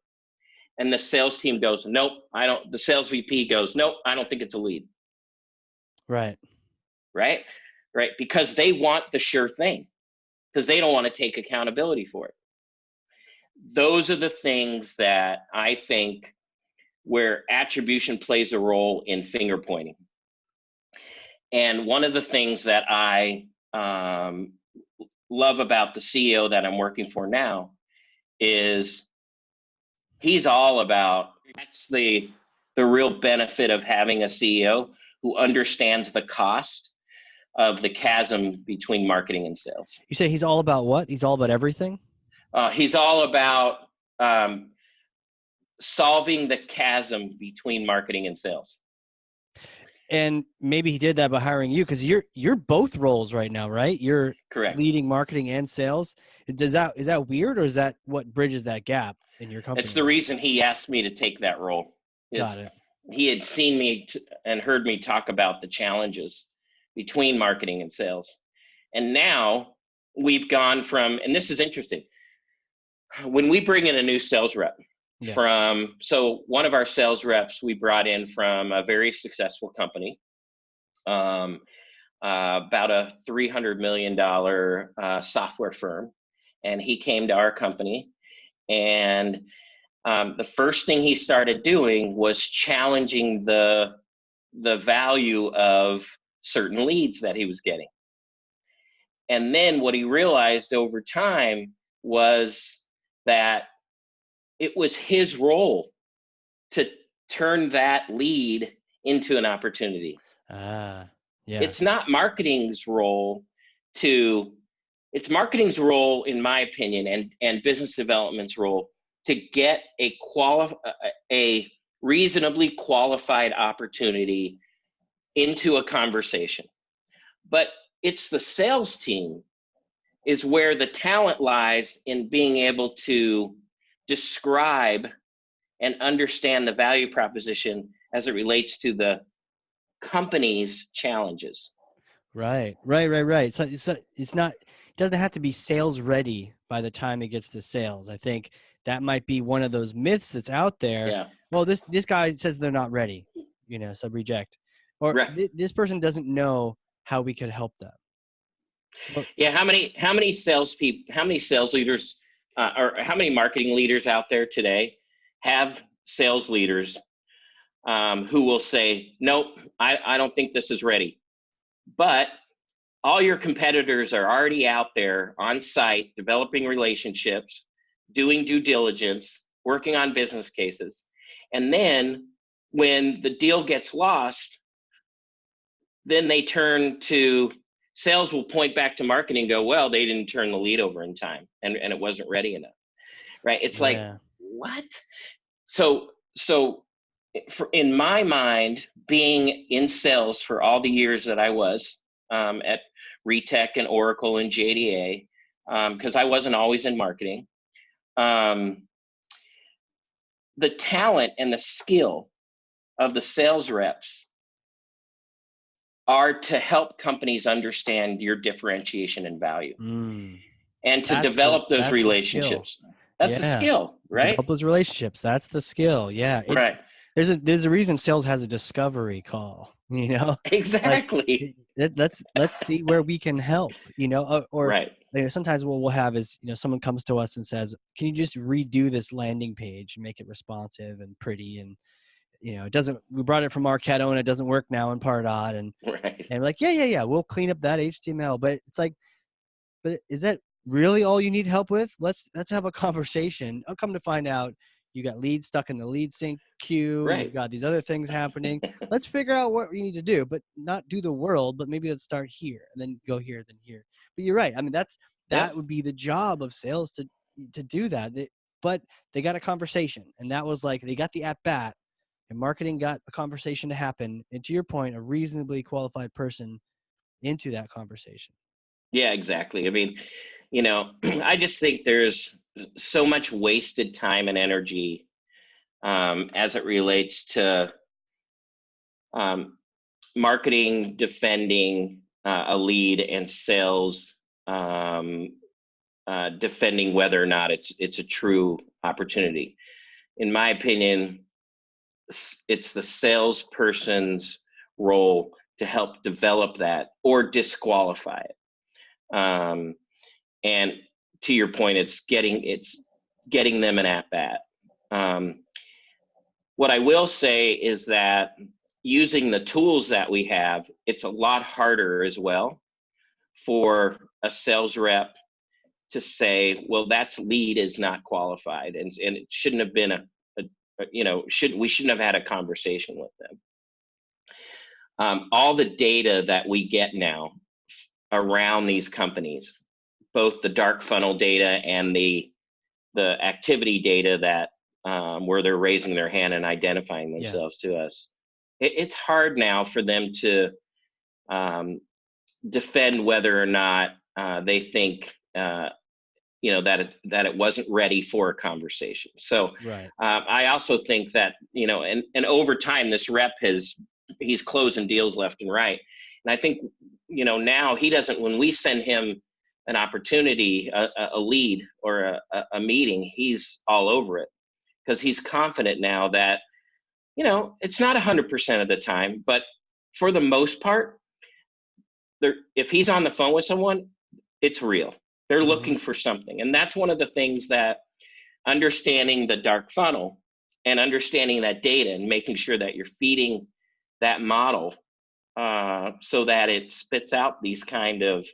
and the sales team goes, nope, I don't. The sales VP goes, nope, I don't think it's a lead. Right. Because they want the sure thing, because they don't want to take accountability for it. Those are the things that I think where attribution plays a role in finger pointing. And one of the things that I love about the CEO that I'm working for now is he's all about, that's the real benefit of having a CEO who understands the cost of the chasm between marketing and sales. You say he's all about what? He's all about everything? He's all about solving the chasm between marketing and sales. And maybe he did that by hiring you, because you're both roles right now, right? You're correct, leading marketing and sales. Is that weird, or is that what bridges that gap in your company? It's the reason he asked me to take that role. Got it. He had seen me and heard me talk about the challenges between marketing and sales. And now we've gone from, and this is interesting, when we bring in a new sales rep, so one of our sales reps we brought in from a very successful company, about a $300 million software firm. And he came to our company, and the first thing he started doing was challenging the value of certain leads that he was getting. And then what he realized over time was that it was his role to turn that lead into an opportunity. Yeah. It's not marketing's role to, it's marketing's role, in my opinion, and business development's role to get a reasonably qualified opportunity into a conversation. But it's the sales team is where the talent lies in being able to describe and understand the value proposition as it relates to the company's challenges. Right. So it's not, it doesn't have to be sales ready by the time it gets to sales. I think that might be one of those myths that's out there. Yeah. Well, this guy says they're not ready, so reject. Or Right. this person doesn't know how we could help them. Well, Yeah. How many salespeople, how many sales leaders, or how many marketing leaders out there today have sales leaders who will say, nope, I don't think this is ready. But all your competitors are already out there on site, developing relationships, doing due diligence, working on business cases. And then when the deal gets lost, then they turn to sales, will point back to marketing and go, well, they didn't turn the lead over in time and it wasn't ready enough. Right. It's like, what? So in my mind, being in sales for all the years that I was at Retech and Oracle and JDA, because I wasn't always in marketing, the talent and the skill of the sales reps are to help companies understand your differentiation and value, and to develop those relationships. That's the skill, right? Develop those relationships. That's the skill. Yeah. Right. There's a reason sales has a discovery call, Exactly. Like, let's see where we can help, or right. Sometimes what we'll have is, someone comes to us and says, can you just redo this landing page and make it responsive and pretty? And, it doesn't, we brought it from Marketo and it doesn't work now in Pardot. And we're like, yeah. We'll clean up that HTML. But it's like, but is that really all you need help with? Let's have a conversation. I'll come to find out you got leads stuck in the lead sync queue. Right. You've got these other things happening. Let's figure out what we need to do, but not do the world, but maybe let's start here and then go here, then here. But you're right. I mean, that would be the job of sales to do that. But they got a conversation, and that was like, they got the at bat, and marketing got a conversation to happen. And to your point, a reasonably qualified person into that conversation. Yeah, exactly. I mean, I just think there's so much wasted time and energy as it relates to marketing, defending a lead, and sales defending whether or not it's a true opportunity. In my opinion, it's the salesperson's role to help develop that or disqualify it. And to your point, it's getting them an at bat. What I will say is that using the tools that we have, it's a lot harder as well for a sales rep to say, well, that's lead is not qualified, and it shouldn't have been we shouldn't have had a conversation with them. All the data that we get now around these companies, both the dark funnel data and the activity data that where they're raising their hand and identifying themselves to us, it's hard now for them to defend whether or not they think that it wasn't ready for a conversation. So right. I also think that and over time this rep he's closing deals left and right, and I think now he doesn't, when we send him an opportunity, a lead or a meeting, he's all over it, because he's confident now that it's not 100% of the time, but for the most part, if he's on the phone with someone, it's real. They're looking for something. And that's one of the things that understanding the dark funnel and understanding that data and making sure that you're feeding that model so that it spits out these kind of,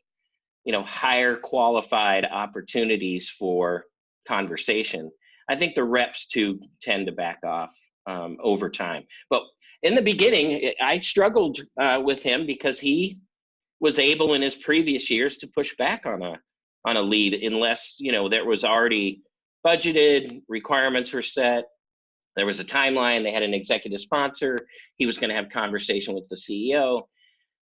higher qualified opportunities for conversation. I think the reps too tend to back off over time. But in the beginning, I struggled with him because he was able in his previous years to push back on a lead unless, there was already budgeted, requirements were set. There was a timeline. They had an executive sponsor. He was going to have conversation with the CEO. I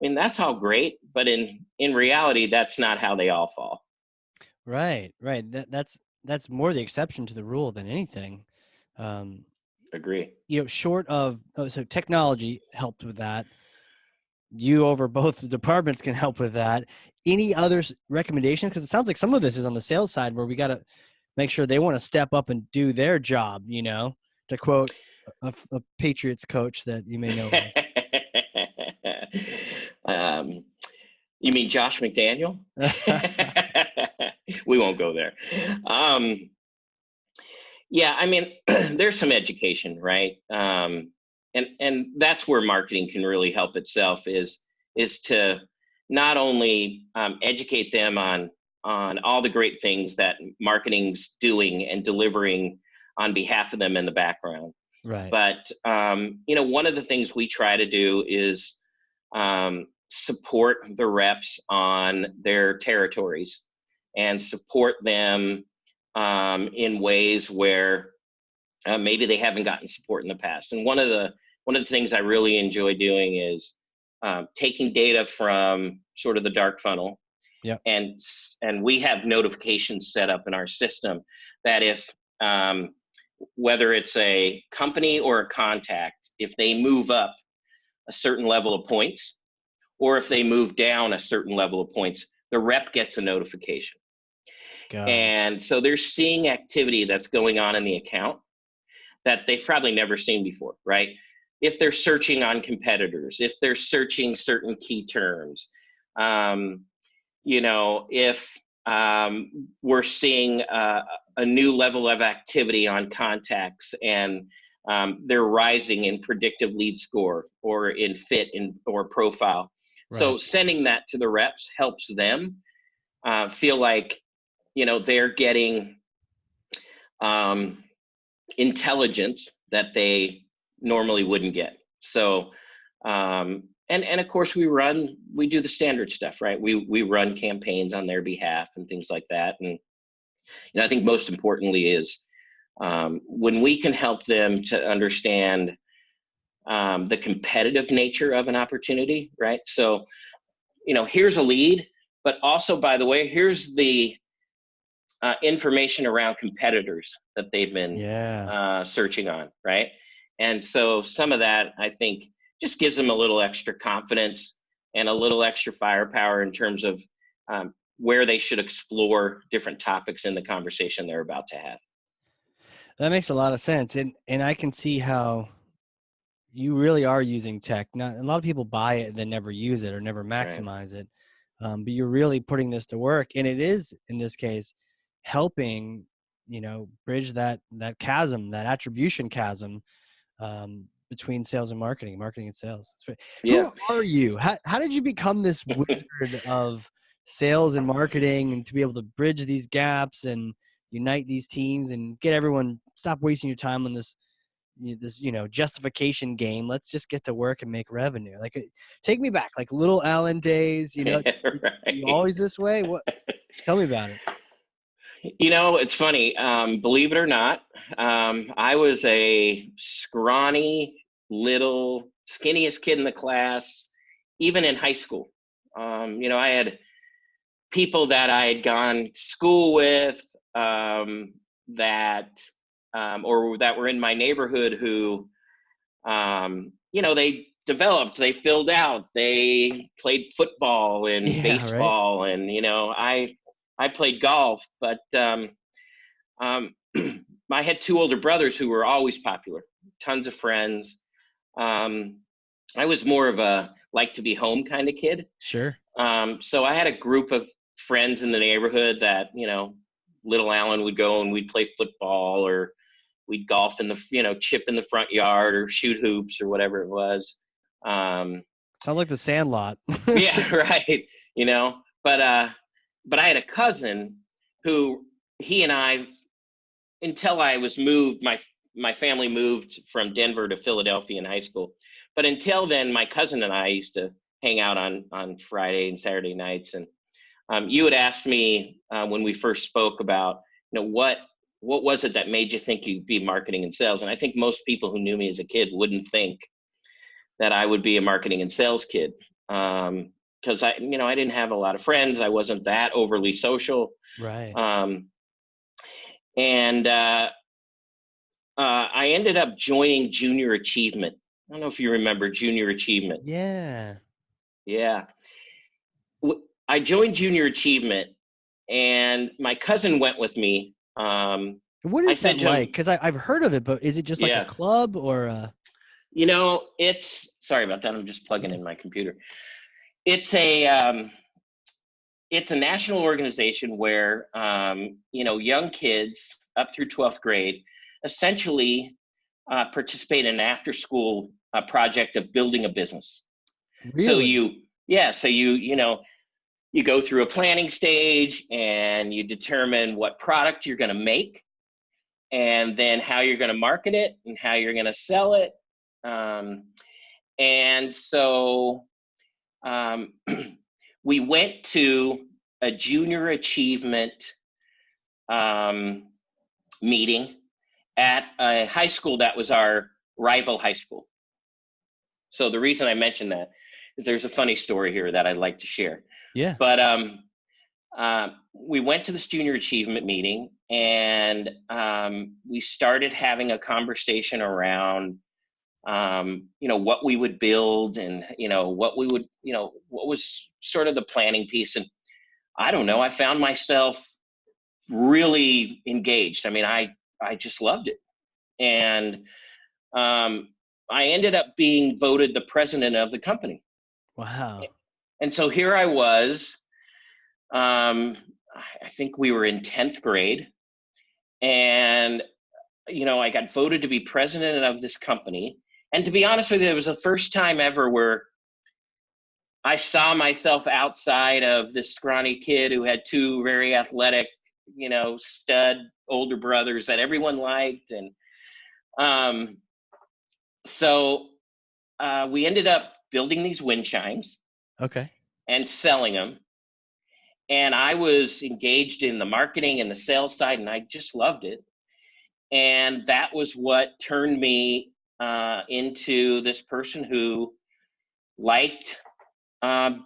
mean, that's all great, but in reality, that's not how they all fall. Right. That's more the exception to the rule than anything. Agree. Short of so technology helped with that. You over both the departments can help with that. Any other recommendations? Because it sounds like some of this is on the sales side where we got to make sure they want to step up and do their job. To quote a Patriots coach that you may know. You mean Josh McDaniel? We won't go there. Yeah, I mean, there's some education, right? And that's where marketing can really help itself is to not only educate them on all the great things that marketing's doing and delivering on behalf of them in the background. Right. But, one of the things we try to do is support the reps on their territories and support them in ways where maybe they haven't gotten support in the past. And one of the things I really enjoy doing is taking data from sort of the dark funnel. Yep. And we have notifications set up in our system that if whether it's a company or a contact, if they move up a certain level of points, or if they move down a certain level of points, the rep gets a notification. And so they're seeing activity that's going on in the account that they've probably never seen before, right? If they're searching on competitors, if they're searching certain key terms, if we're seeing a new level of activity on contacts and they're rising in predictive lead score or in fit or profile. Right. So sending that to the reps helps them feel like, they're getting intelligence that they normally wouldn't get. So, and of course we do the standard stuff, right? We run campaigns on their behalf and things like that. And, I think most importantly is when we can help them to understand the competitive nature of an opportunity, right? So, here's a lead, but also, by the way, here's the information around competitors that they've been searching on, right? And so some of that, I think, just gives them a little extra confidence and a little extra firepower in terms of where they should explore different topics in the conversation they're about to have. That makes a lot of sense. And I can see how you really are using tech. Not a lot of people buy it and then never use it or never maximize it. But you're really putting this to work. And it is, in this case, helping, bridge that chasm, that attribution chasm between sales and marketing and sales. Yeah. Who are you? How did you become this wizard of sales and marketing and to be able to bridge these gaps and unite these teams and get everyone, stop wasting your time on this justification game. Let's just get to work and make revenue. Like, take me back, like little Alan days, right. You always this way? What? Tell me about it. It's funny. Believe it or not, I was a scrawny, little, skinniest kid in the class, even in high school. I had people that I had gone to school with that were in my neighborhood who, they developed, they filled out, they played football and baseball. Right. And, I played golf, but I had two older brothers who were always popular, tons of friends. I was more of a like to be home kind of kid. Sure. So I had a group of friends in the neighborhood that, little Alan would go and we'd play football or we'd golf in the, chip in the front yard or shoot hoops or whatever it was. Sounds like the Sandlot. Yeah, right. But I had a cousin who he and I, until I was moved, my family moved from Denver to Philadelphia in high school. But until then, my cousin and I used to hang out on Friday and Saturday nights. And you had asked me when we first spoke about, what was it that made you think you'd be marketing and sales? And I think most people who knew me as a kid wouldn't think that I would be a marketing and sales kid. Because I didn't have a lot of friends. I wasn't that overly social. Right. And I ended up joining Junior Achievement. I don't know if you remember Junior Achievement. Yeah. Yeah. I joined Junior Achievement, and my cousin went with me. What is that like? Because I've heard of it, but is it just like a club or? It's, sorry about that. I'm just plugging in my computer. It's a national organization where, young kids up through 12th grade essentially participate in an after-school project of building a business. Really? So you go through a planning stage and you determine what product you're going to make, and then how you're going to market it and how you're going to sell it. And so we went to a Junior Achievement meeting at a high school that was our rival high school. So the reason I mention that is there's a funny story here that I'd like to share. Yeah. But we went to this Junior Achievement meeting, and we started having a conversation around what we would build, and what we would, what was sort of the planning piece. And I don't know, I found myself really engaged. I mean, I just loved it. And I ended up being voted the president of the company. Wow. And so here I was, I think we were in 10th grade, and, I got voted to be president of this company. And to be honest with you, it was the first time ever where I saw myself outside of this scrawny kid who had two very athletic, stud older brothers that everyone liked. And so we ended up building these wind chimes. Okay. And selling them. And I was engaged in the marketing and the sales side, and I just loved it. And that was what turned me into this person who liked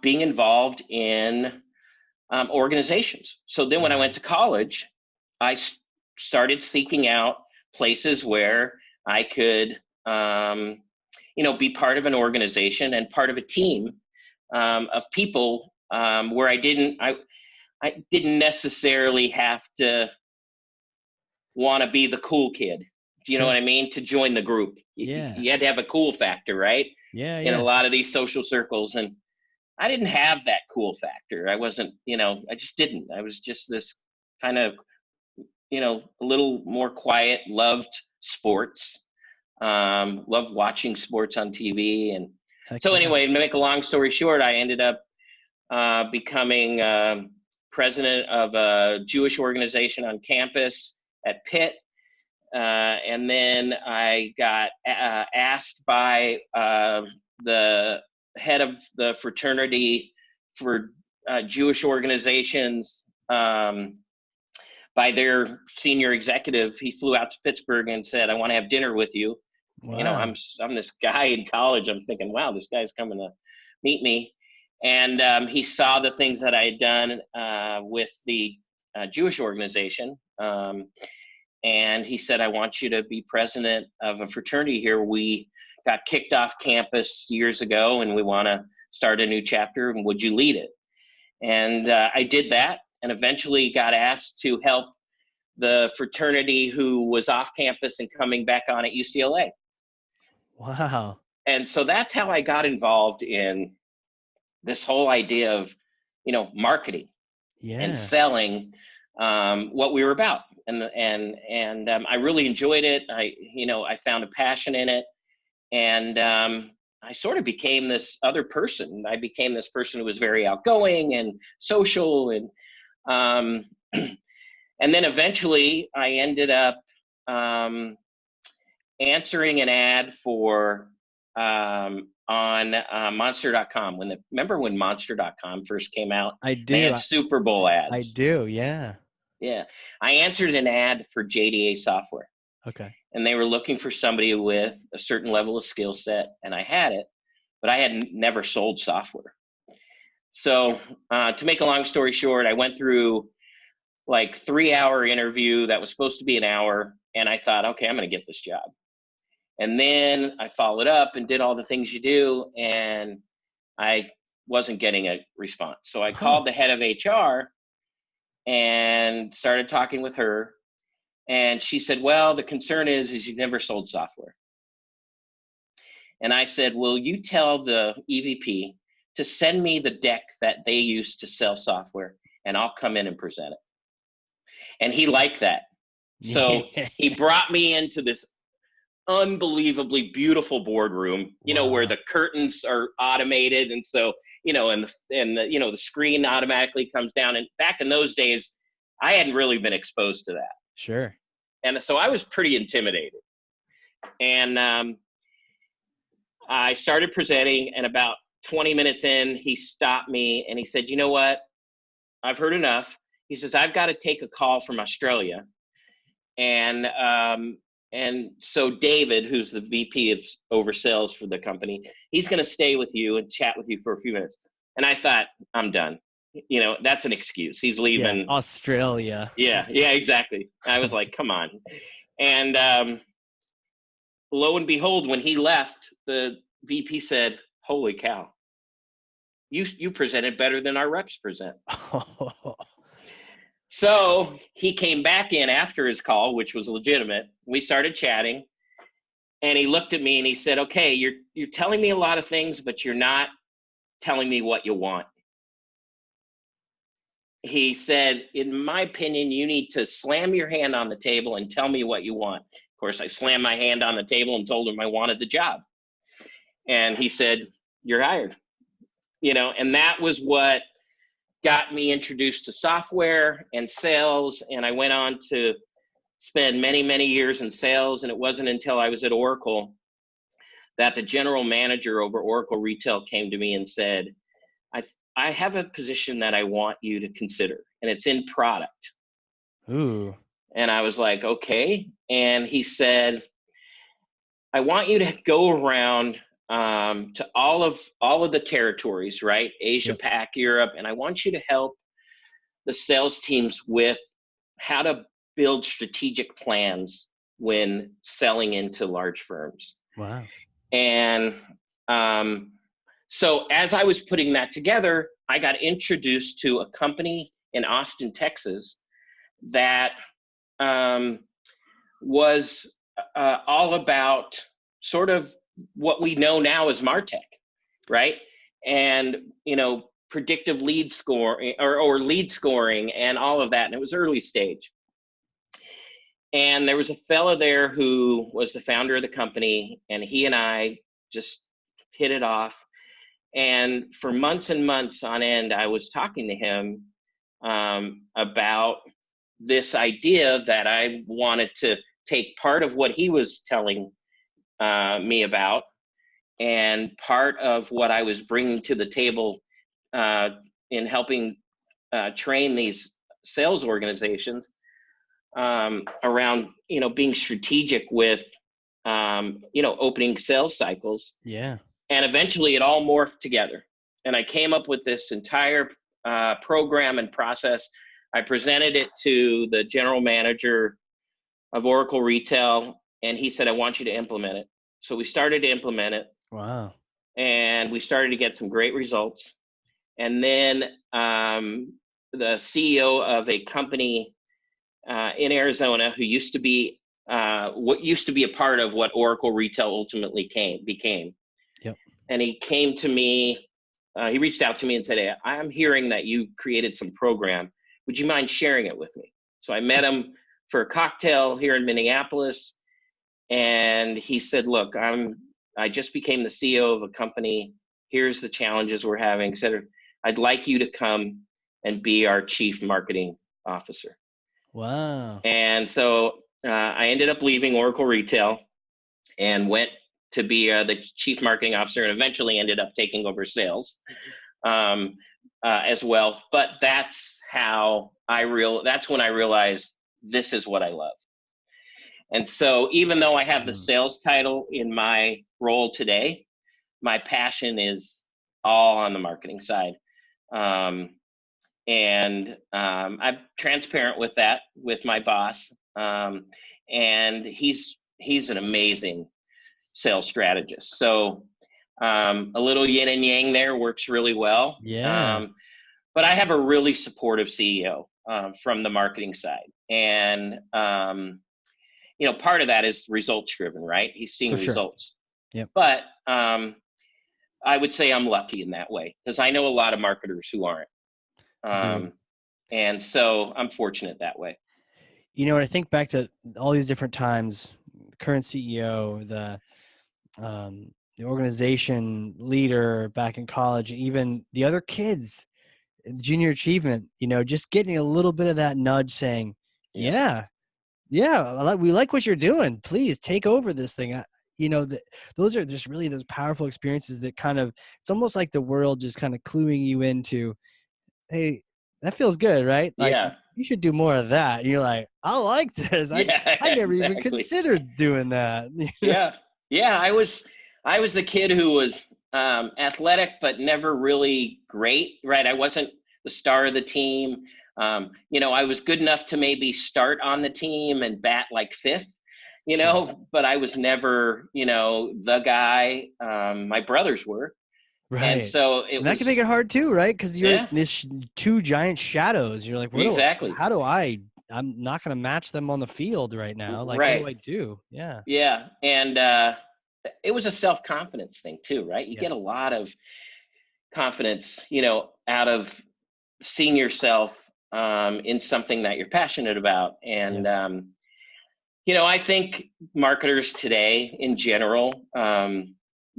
being involved in organizations. So then when I went to college, I started seeking out places where I could, be part of an organization and part of a team of people where I didn't necessarily have to want to be the cool kid. Do you know what I mean? To join the group. Yeah. You had to have a cool factor, right? Yeah. In a lot of these social circles. And I didn't have that cool factor. I wasn't, I just didn't. I was just this kind of, a little more quiet, loved sports, loved watching sports on TV. And so anyway, to make a long story short, I ended up becoming president of a Jewish organization on campus at Pitt. And then I got asked by the head of the fraternity for Jewish organizations, by their senior executive. He flew out to Pittsburgh and said, "I want to have dinner with you." Wow. I'm this guy in college. I'm thinking, wow, this guy's coming to meet me. And he saw the things that I had done with the Jewish organization. And he said, "I want you to be president of a fraternity here. We got kicked off campus years ago, and we want to start a new chapter. And would you lead it?" And I did that, and eventually got asked to help the fraternity who was off campus and coming back on at UCLA. Wow. And so that's how I got involved in this whole idea of, marketing and selling what we were about. And I really enjoyed it. I found a passion in it. And I sort of became this other person. I became this person who was very outgoing and social. And and then eventually I ended up answering an ad for on Monster.com. Remember when Monster.com first came out? I They do. had Super Bowl ads. I do. Yeah. Yeah. I answered an ad for JDA Software, Okay. and they were looking for somebody with a certain level of skill set, and I had it, but I had never sold software. So to make a long story short, I went through like 3-hour interview that was supposed to be an hour, and I thought, okay, I'm going to get this job. And then I followed up and did all the things you do, and I wasn't getting a response. So I called the head of HR and started talking with her. And she said, well, the concern is you've never sold software. And I said, well, you tell the EVP to send me the deck that they use to sell software, and I'll come in and present it. And he liked that. So he brought me into this unbelievably beautiful boardroom, where the curtains are automated. And so, and the screen automatically comes down. And back in those days, I hadn't really been exposed to that. Sure. And so I was pretty intimidated. And I started presenting, and about 20 minutes in, he stopped me and he said, you know what? I've heard enough. He says, I've got to take a call from Australia. And so David, who's the VP of over sales for the company, he's going to stay with you and chat with you for a few minutes. And I thought, I'm done. That's an excuse. He's leaving. Yeah, Australia. Yeah, exactly. I was like, come on. And lo and behold, when he left, the VP said, holy cow, you presented better than our reps present. So he came back in after his call, which was legitimate. We started chatting, and he looked at me and he said, okay, you're telling me a lot of things, but you're not telling me what you want. He said, in my opinion, you need to slam your hand on the table and tell me what you want. Of course, I slammed my hand on the table and told him I wanted the job. And he said, you're hired. And that was what got me introduced to software and sales. And I went on to spend many, many years in sales. And it wasn't until I was at Oracle that the general manager over Oracle Retail came to me and said, I have a position that I want you to consider, and it's in product. Ooh. And I was like, okay. And he said, I want you to go around to all of the territories, right? Asia Pac, Europe. And I want you to help the sales teams with how to build strategic plans when selling into large firms. Wow. And so as I was putting that together, I got introduced to a company in Austin, Texas, that was all about sort of what we know now as MarTech, right? And, predictive lead scoring or lead scoring and all of that. And it was early stage. And there was a fellow there who was the founder of the company, and he and I just hit it off. And for months and months on end, I was talking to him about this idea that I wanted to take part of what he was telling me about, and part of what I was bringing to the table in helping train these sales organizations around, being strategic with, opening sales cycles. Yeah. And eventually it all morphed together. And I came up with this entire program and process. I presented it to the general manager of Oracle Retail, and he said, I want you to implement it. So we started to implement it. Wow. And we started to get some great results. And then the CEO of a company in Arizona, who used to be a part of what Oracle Retail ultimately became. Yep. And he came to me, he reached out to me and said, hey, I'm hearing that you created some program. Would you mind sharing it with me? So I met him for a cocktail here in Minneapolis. And he said, look, I just became the CEO of a company. Here's the challenges we're having, et cetera. I'd like you to come and be our chief marketing officer. Wow. And so I ended up leaving Oracle Retail and went to be the chief marketing officer, and eventually ended up taking over sales as well. But that's how that's when I realized this is what I love. And so even though I have the sales title in my role today, my passion is all on the marketing side. And I'm transparent with that with my boss. And he's an amazing sales strategist. So a little yin and yang there works really well. Yeah. But I have a really supportive CEO from the marketing side. And, part of that is results driven, right? He's seeing results. Yep. But I would say I'm lucky in that way, because I know a lot of marketers who aren't. And so I'm fortunate that way. When I think back to all these different times, the current CEO, the organization leader back in college, even the other kids, junior achievement, just getting a little bit of that nudge saying, yeah, we like what you're doing. Please take over this thing. Those are just really those powerful experiences that kind of, it's almost like the world just kind of cluing you into, hey, that feels good, right? Like, you should do more of that. And you're like, I like this. I never even considered doing that. Yeah. I was the kid who was athletic, but never really great, right? I wasn't the star of the team. I was good enough to maybe start on the team and bat like fifth, but I was never, the guy. My brothers were. Right. And so that can make it hard too, right? Because you're this two giant shadows. You're like, I'm not going to match them on the field right now. Like, what do I do? Yeah. Yeah. And it was a self-confidence thing too, right? You get a lot of confidence, out of seeing yourself in something that you're passionate about. And, I think marketers today in general,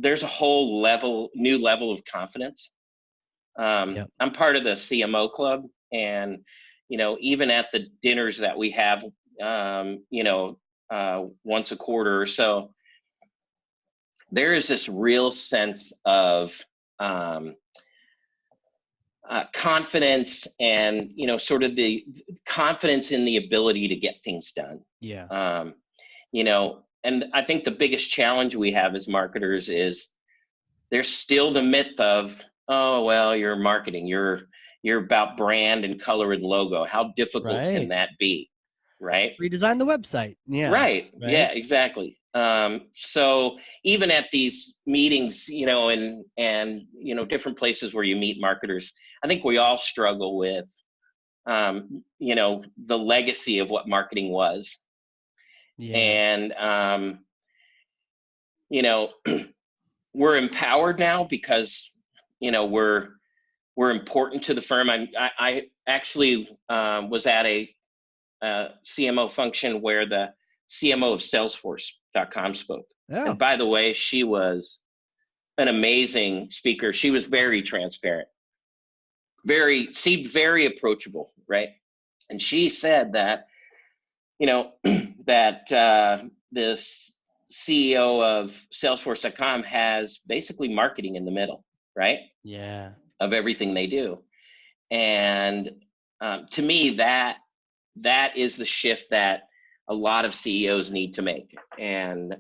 there's a whole new level of confidence. I'm part of the CMO club, and, even at the dinners that we have, once a quarter or so, there is this real sense of confidence and, sort of the confidence in the ability to get things done. Yeah. And I think the biggest challenge we have as marketers is there's still the myth of, oh, well, you're marketing, you're about brand and color and logo. How difficult can that be? Right. Redesign the website. Yeah. Right. Yeah, exactly. So even at these meetings, and different places where you meet marketers, I think we all struggle with, the legacy of what marketing was. Yeah. And, we're empowered now because, we're important to the firm. I actually was at a CMO function where the CMO of Salesforce.com spoke. And by the way, she was an amazing speaker. She was very transparent, seemed very approachable, right? And she said that, that this CEO of Salesforce.com has basically marketing in the middle, right? Yeah. Of everything they do. And to me, that is the shift that a lot of CEOs need to make. And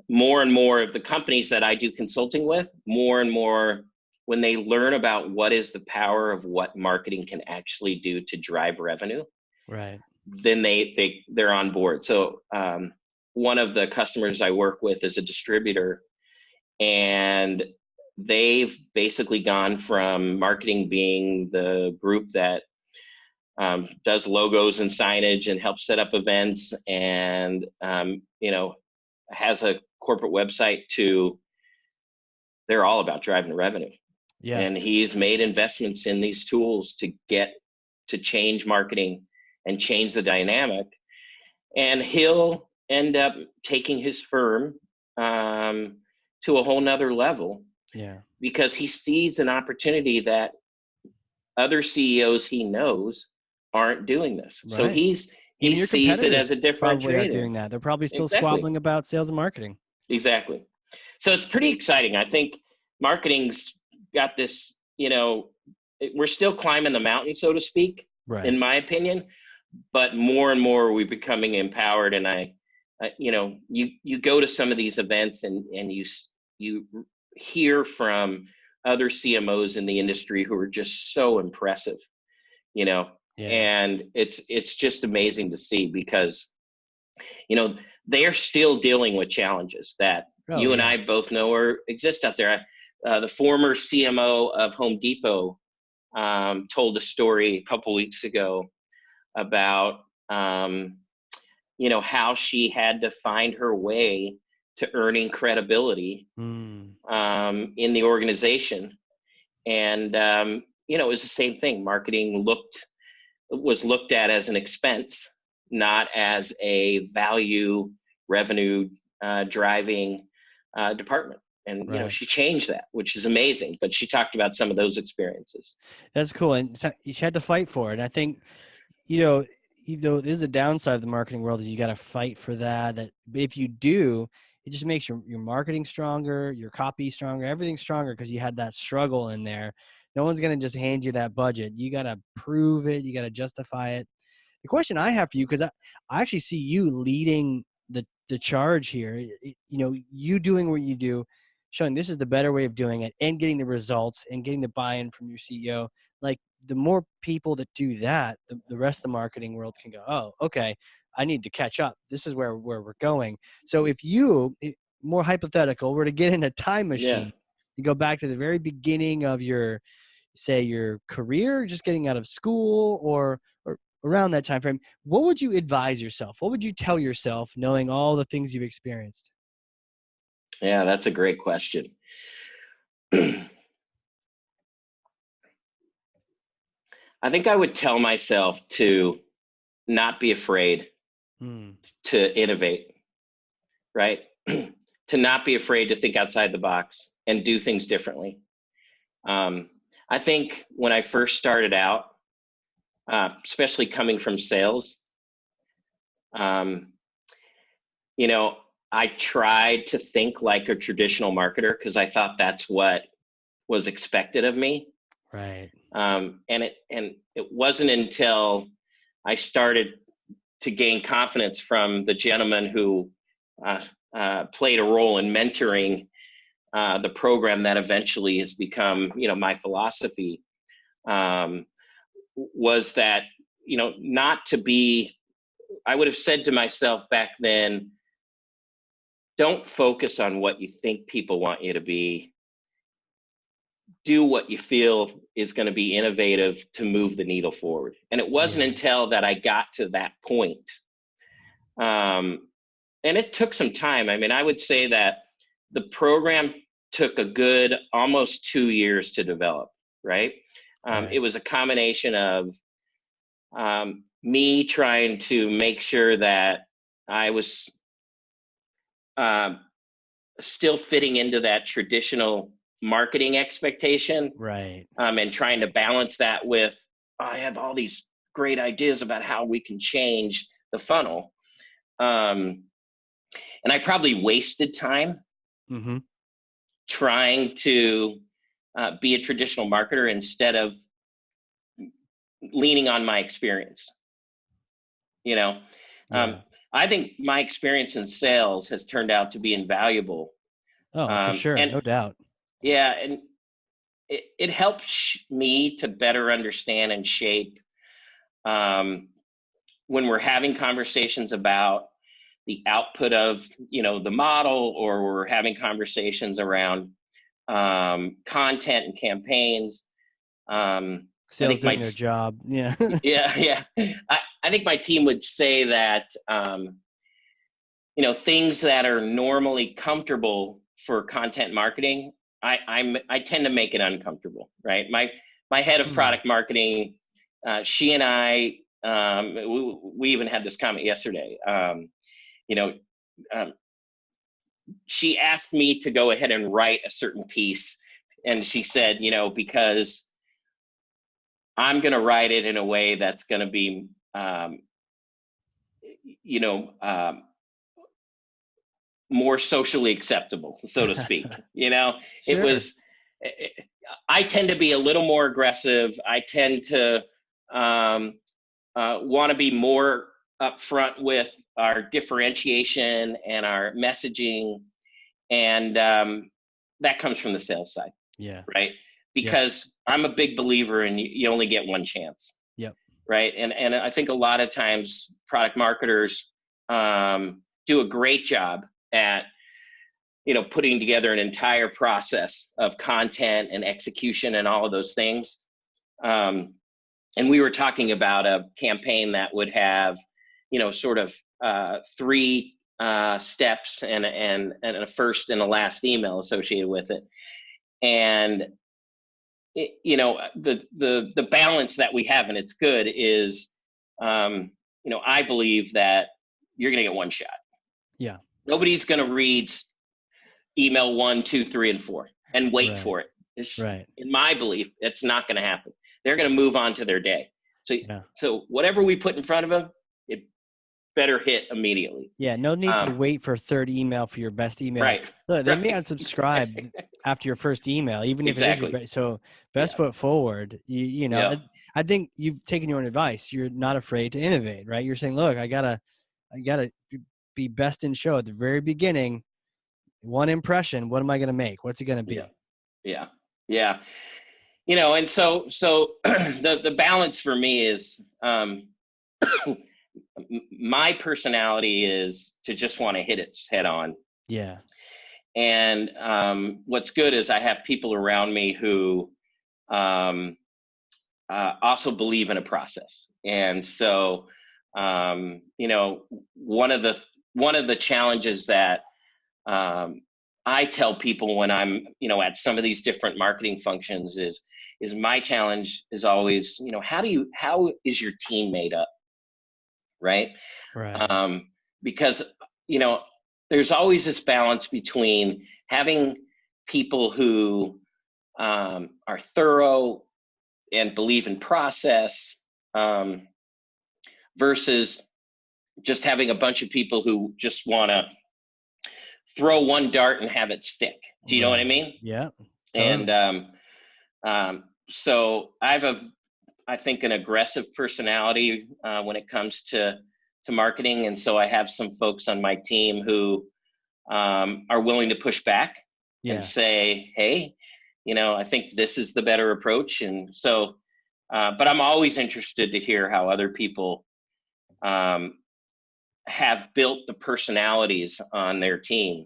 more and more of the companies that I do consulting with, more and more, when they learn about what is the power of what marketing can actually do to drive revenue, right, then they're on board. So one of the customers I work with is a distributor, and they've basically gone from marketing being the group that does logos and signage and helps set up events and, has a corporate website to they're all about driving revenue. Yeah. And he's made investments in these tools to change marketing and change the dynamic. And he'll end up taking his firm to a whole nother level. Yeah. Because he sees an opportunity that other CEOs he knows aren't doing this. Right. So Even your sees it as a competitors probably are differentiator. doing that. They're probably still Exactly. squabbling about sales and marketing. Exactly. So it's pretty exciting. I think marketing's got this, we're still climbing the mountain, so to speak, Right. in my opinion, but more and more we're becoming empowered. And you go to some of these events and you hear from other CMOs in the industry who are just so impressive, Yeah. and it's just amazing to see because, they are still dealing with challenges that you and I both know exist out there. The former CMO of Home Depot told a story a couple weeks ago about, how she had to find her way to earning credibility in the organization. And, it was the same thing. Marketing was looked at as an expense, not as a value revenue driving department. And, she changed that, which is amazing. But she talked about some of those experiences. That's cool. And so she had to fight for it. And I think, even though there's a downside of the marketing world is you got to fight for that. But if you do, it just makes your marketing stronger, your copy stronger, everything stronger because you had that struggle in there. No one's going to just hand you that budget. You got to prove it. You got to justify it. The question I have for you, because I actually see you leading the charge here, you doing what you do, showing this is the better way of doing it and getting the results and getting the buy-in from your CEO. Like the more people that do that, the rest of the marketing world can go, oh, okay, I need to catch up. This is where we're going. So if you, more hypothetical, were to get in a time machine, you go back to the very beginning of your career, just getting out of school or around that time frame, what would you advise yourself? What would you tell yourself knowing all the things you've experienced? Yeah, that's a great question. I think I would tell myself to not be afraid to innovate, right? To not be afraid to think outside the box and do things differently. I think when I first started out, especially coming from sales, I tried to think like a traditional marketer because I thought that's what was expected of me. Right. And it wasn't until I started to gain confidence from the gentleman who played a role in mentoring the program that eventually has become, my philosophy, was that, not to be, I would have said to myself back then, don't focus on what you think people want you to be. Do what you feel is going to be innovative to move the needle forward. And it wasn't until that I got to that point. And it took some time. I mean, I would say that the program took a good almost 2 years to develop, right? It was a combination of me trying to make sure that I was still fitting into that traditional marketing expectation, right? And trying to balance that with, I have all these great ideas about how we can change the funnel. And I probably wasted time trying to be a traditional marketer instead of leaning on my experience. I think my experience in sales has turned out to be invaluable. Oh, for sure. No doubt. Yeah. And it helps me to better understand and shape when we're having conversations about the output of, the model, or we're having conversations around content and campaigns. Sales doing their job. Yeah. Yeah. I think my team would say that, things that are normally comfortable for content marketing, I tend to make it uncomfortable, right? My head of product marketing, she and I, we even had this comment yesterday. She asked me to go ahead and write a certain piece, and she said, because I'm going to write it in a way that's going to be you know, more socially acceptable, so to speak. You know, Sure. it was, I tend to be a little more aggressive. I tend to want to be more upfront with our differentiation and our messaging. And that comes from the sales side. Yeah. Right. Because I'm a big believer in you only get one chance. Yep. Right. And I think a lot of times product marketers do a great job at, you know, putting together an entire process of content and execution and all of those things. And we were talking about a campaign that would have, you know, sort of 3 steps and a first and a last email associated with it. And it, you know, the balance that we have, and it's good, is you know, I believe that you're going to get one shot. Yeah. Nobody's going to read email 1, 2, 3, and 4 and wait for it. Right. In my belief, it's not going to happen. They're going to move on to their day. So whatever we put in front of them, it better hit immediately. Yeah. No need to wait for a third email for your best email. Right. Look, they may unsubscribe after your first email, even if it is your best. So best foot forward. You know, I think you've taken your own advice. You're not afraid to innovate, right? You're saying, look, I gotta be best in show at the very beginning. One impression. What am I gonna make? What's it gonna be? Yeah. You know, and so the balance for me is my personality is to just want to hit it head on. Yeah. And what's good is I have people around me who also believe in a process. And so, you know, one of the challenges that I tell people when I'm, you know, at some of these different marketing functions is my challenge is always, you know, how is your team made up? Right. Because, you know, there's always this balance between having people who are thorough and believe in process versus just having a bunch of people who just want to throw one dart and have it stick. Do you know what I mean? Yeah. Totally. And so I have I think an aggressive personality when it comes to marketing. And so I have some folks on my team who are willing to push back and say, hey, you know, I think this is the better approach. And so, but I'm always interested to hear how other people have built the personalities on their team.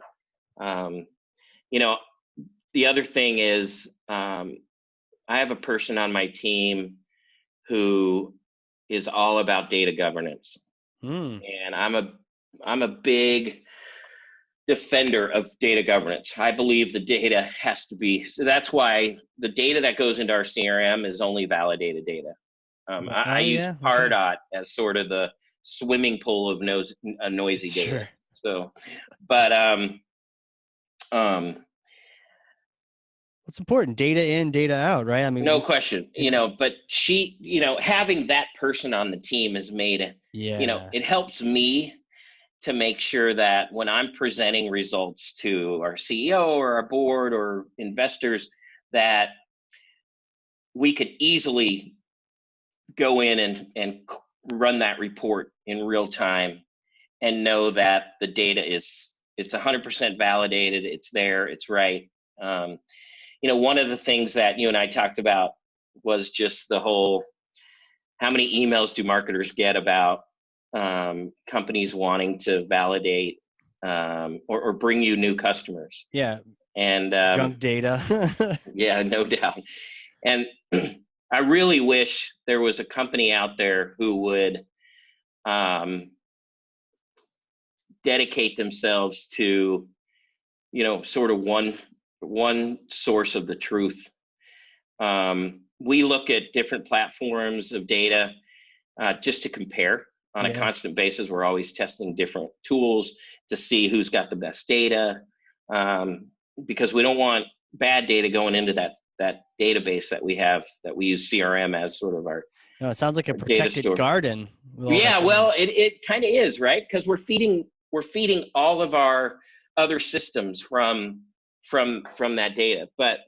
You know, the other thing is I have a person on my team who is all about data governance. And I'm a big defender of data governance. I believe the data has to be, so that's why the data that goes into our CRM is only validated data. I use Pardot as sort of the swimming pool of noisy data. Sure. So, but what's important? Data in, data out, right? I mean, no question, you know, but you know, having that person on the team has made it, you know, it helps me to make sure that when I'm presenting results to our CEO or our board or investors, that we could easily go in and run that report in real time and know that the data it's 100% validated. It's there. It's right. You know, one of the things that you and I talked about was just the whole, how many emails do marketers get about companies wanting to validate or bring you new customers? Yeah. And junk data. Yeah, no doubt. And I really wish there was a company out there who would dedicate themselves to, you know, sort of one source of the truth. We look at different platforms of data just to compare on a constant basis. We're always testing different tools to see who's got the best data, because we don't want bad data going into that database that we have, that we use CRM as sort of our No, it sounds like a protected garden. Yeah, well, it kind of is, right? Because we're feeding all of our other systems from that data. But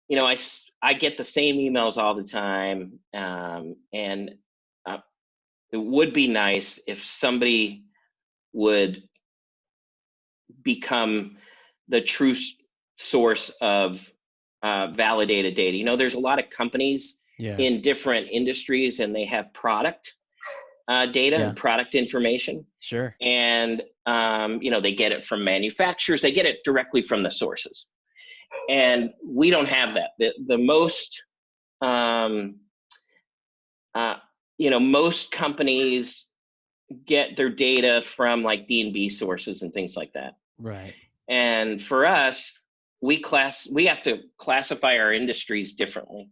you know, I get the same emails all the time, and it would be nice if somebody would become the true source of validated data. You know, there's a lot of companies in different industries, and they have product data and product information. Sure. And you know, they get it from manufacturers. They get it directly from the sources. And we don't have that. The most, you know, most companies get their data from like D&B sources and things like that. Right. And for us, we have to classify our industries differently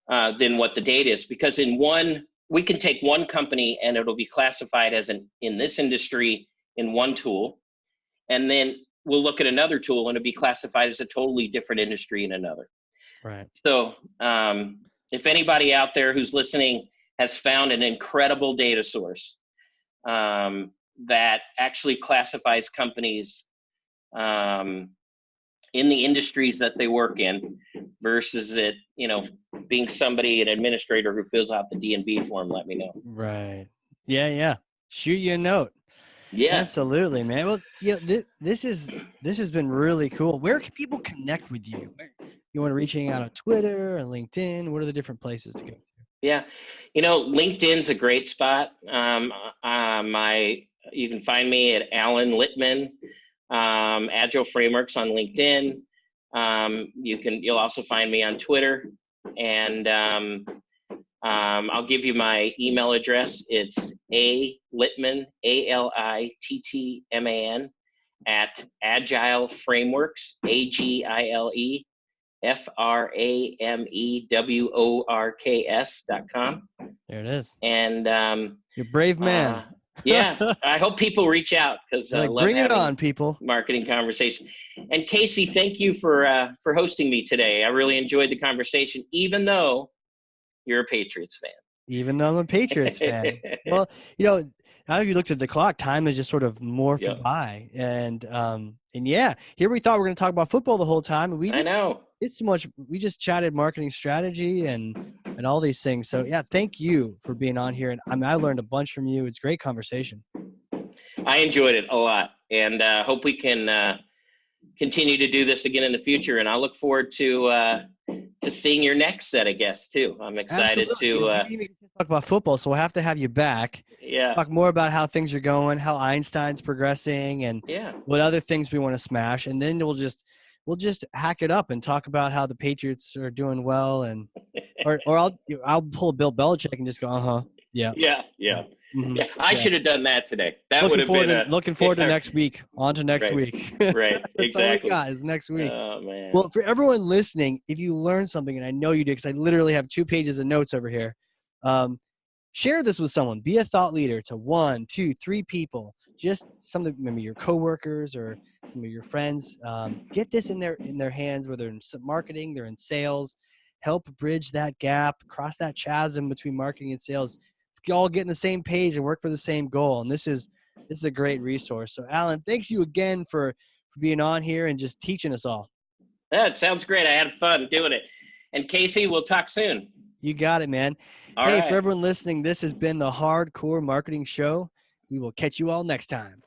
than what the data is, because we can take one company and it'll be classified as in this industry in one tool, and then we'll look at another tool and it'll be classified as a totally different industry in another. Right. So if anybody out there who's listening has found an incredible data source that actually classifies companies in the industries that they work in versus it, you know, being an administrator who fills out the D&B form, let me know. Right. Yeah. Shoot you a note. Yeah, absolutely, man. Well, you know, this has been really cool. Where can people connect with you? You want to reaching out on Twitter or LinkedIn? What are the different places to go? Yeah, you know, LinkedIn's a great spot. You can find me at Alan Littman, Agile Frameworks on LinkedIn. You'll also find me on Twitter, and I'll give you my email address. It's Littman, ALITTMAN at Agile Frameworks, AGILE FRAMEWORKS.com. There it is. And you're a brave man. Yeah, I hope people reach out, because I love bring it on, people. Marketing conversation. And Casey, thank you for hosting me today. I really enjoyed the conversation, even though you're a Patriots fan. Even though I'm a Patriots fan. Well, you know, now if you looked at the clock, time has just sort of morphed by. And yeah, here we thought we were going to talk about football the whole time. And I know. It's too much. We just chatted marketing strategy and all these things. So yeah, thank you for being on here. And I learned a bunch from you. It's a great conversation. I enjoyed it a lot, and hope we can continue to do this again in the future. And I look forward to seeing your next set of guests too. I'm excited to talk about football, so we'll have to have you back. Yeah. Talk more about how things are going, how Einstein's progressing, and what other things we want to smash. And then we'll just hack it up and talk about how the Patriots are doing well, and or I'll pull Bill Belichick and just go, yeah. Mm-hmm. Yeah, I should have done that today. That would have been looking forward to next week. On to next week. Right, That's exactly. all we got is next week. Oh man. Well, for everyone listening, if you learned something, and I know you did, because I literally have 2 pages of notes over here, share this with someone. Be a thought leader to 1, 2, 3 people. Just maybe your coworkers or some of your friends. Get this in their hands, whether in marketing, they're in sales. Help bridge that gap, cross that chasm between marketing and sales. Let's all get in the same page and work for the same goal. And this is a great resource. So Alan, thanks you again for being on here and just teaching us all. Yeah, it sounds great. I had fun doing it. And Casey, we'll talk soon. You got it, man. All right. For everyone listening, this has been the Hardcore Marketing Show. We will catch you all next time.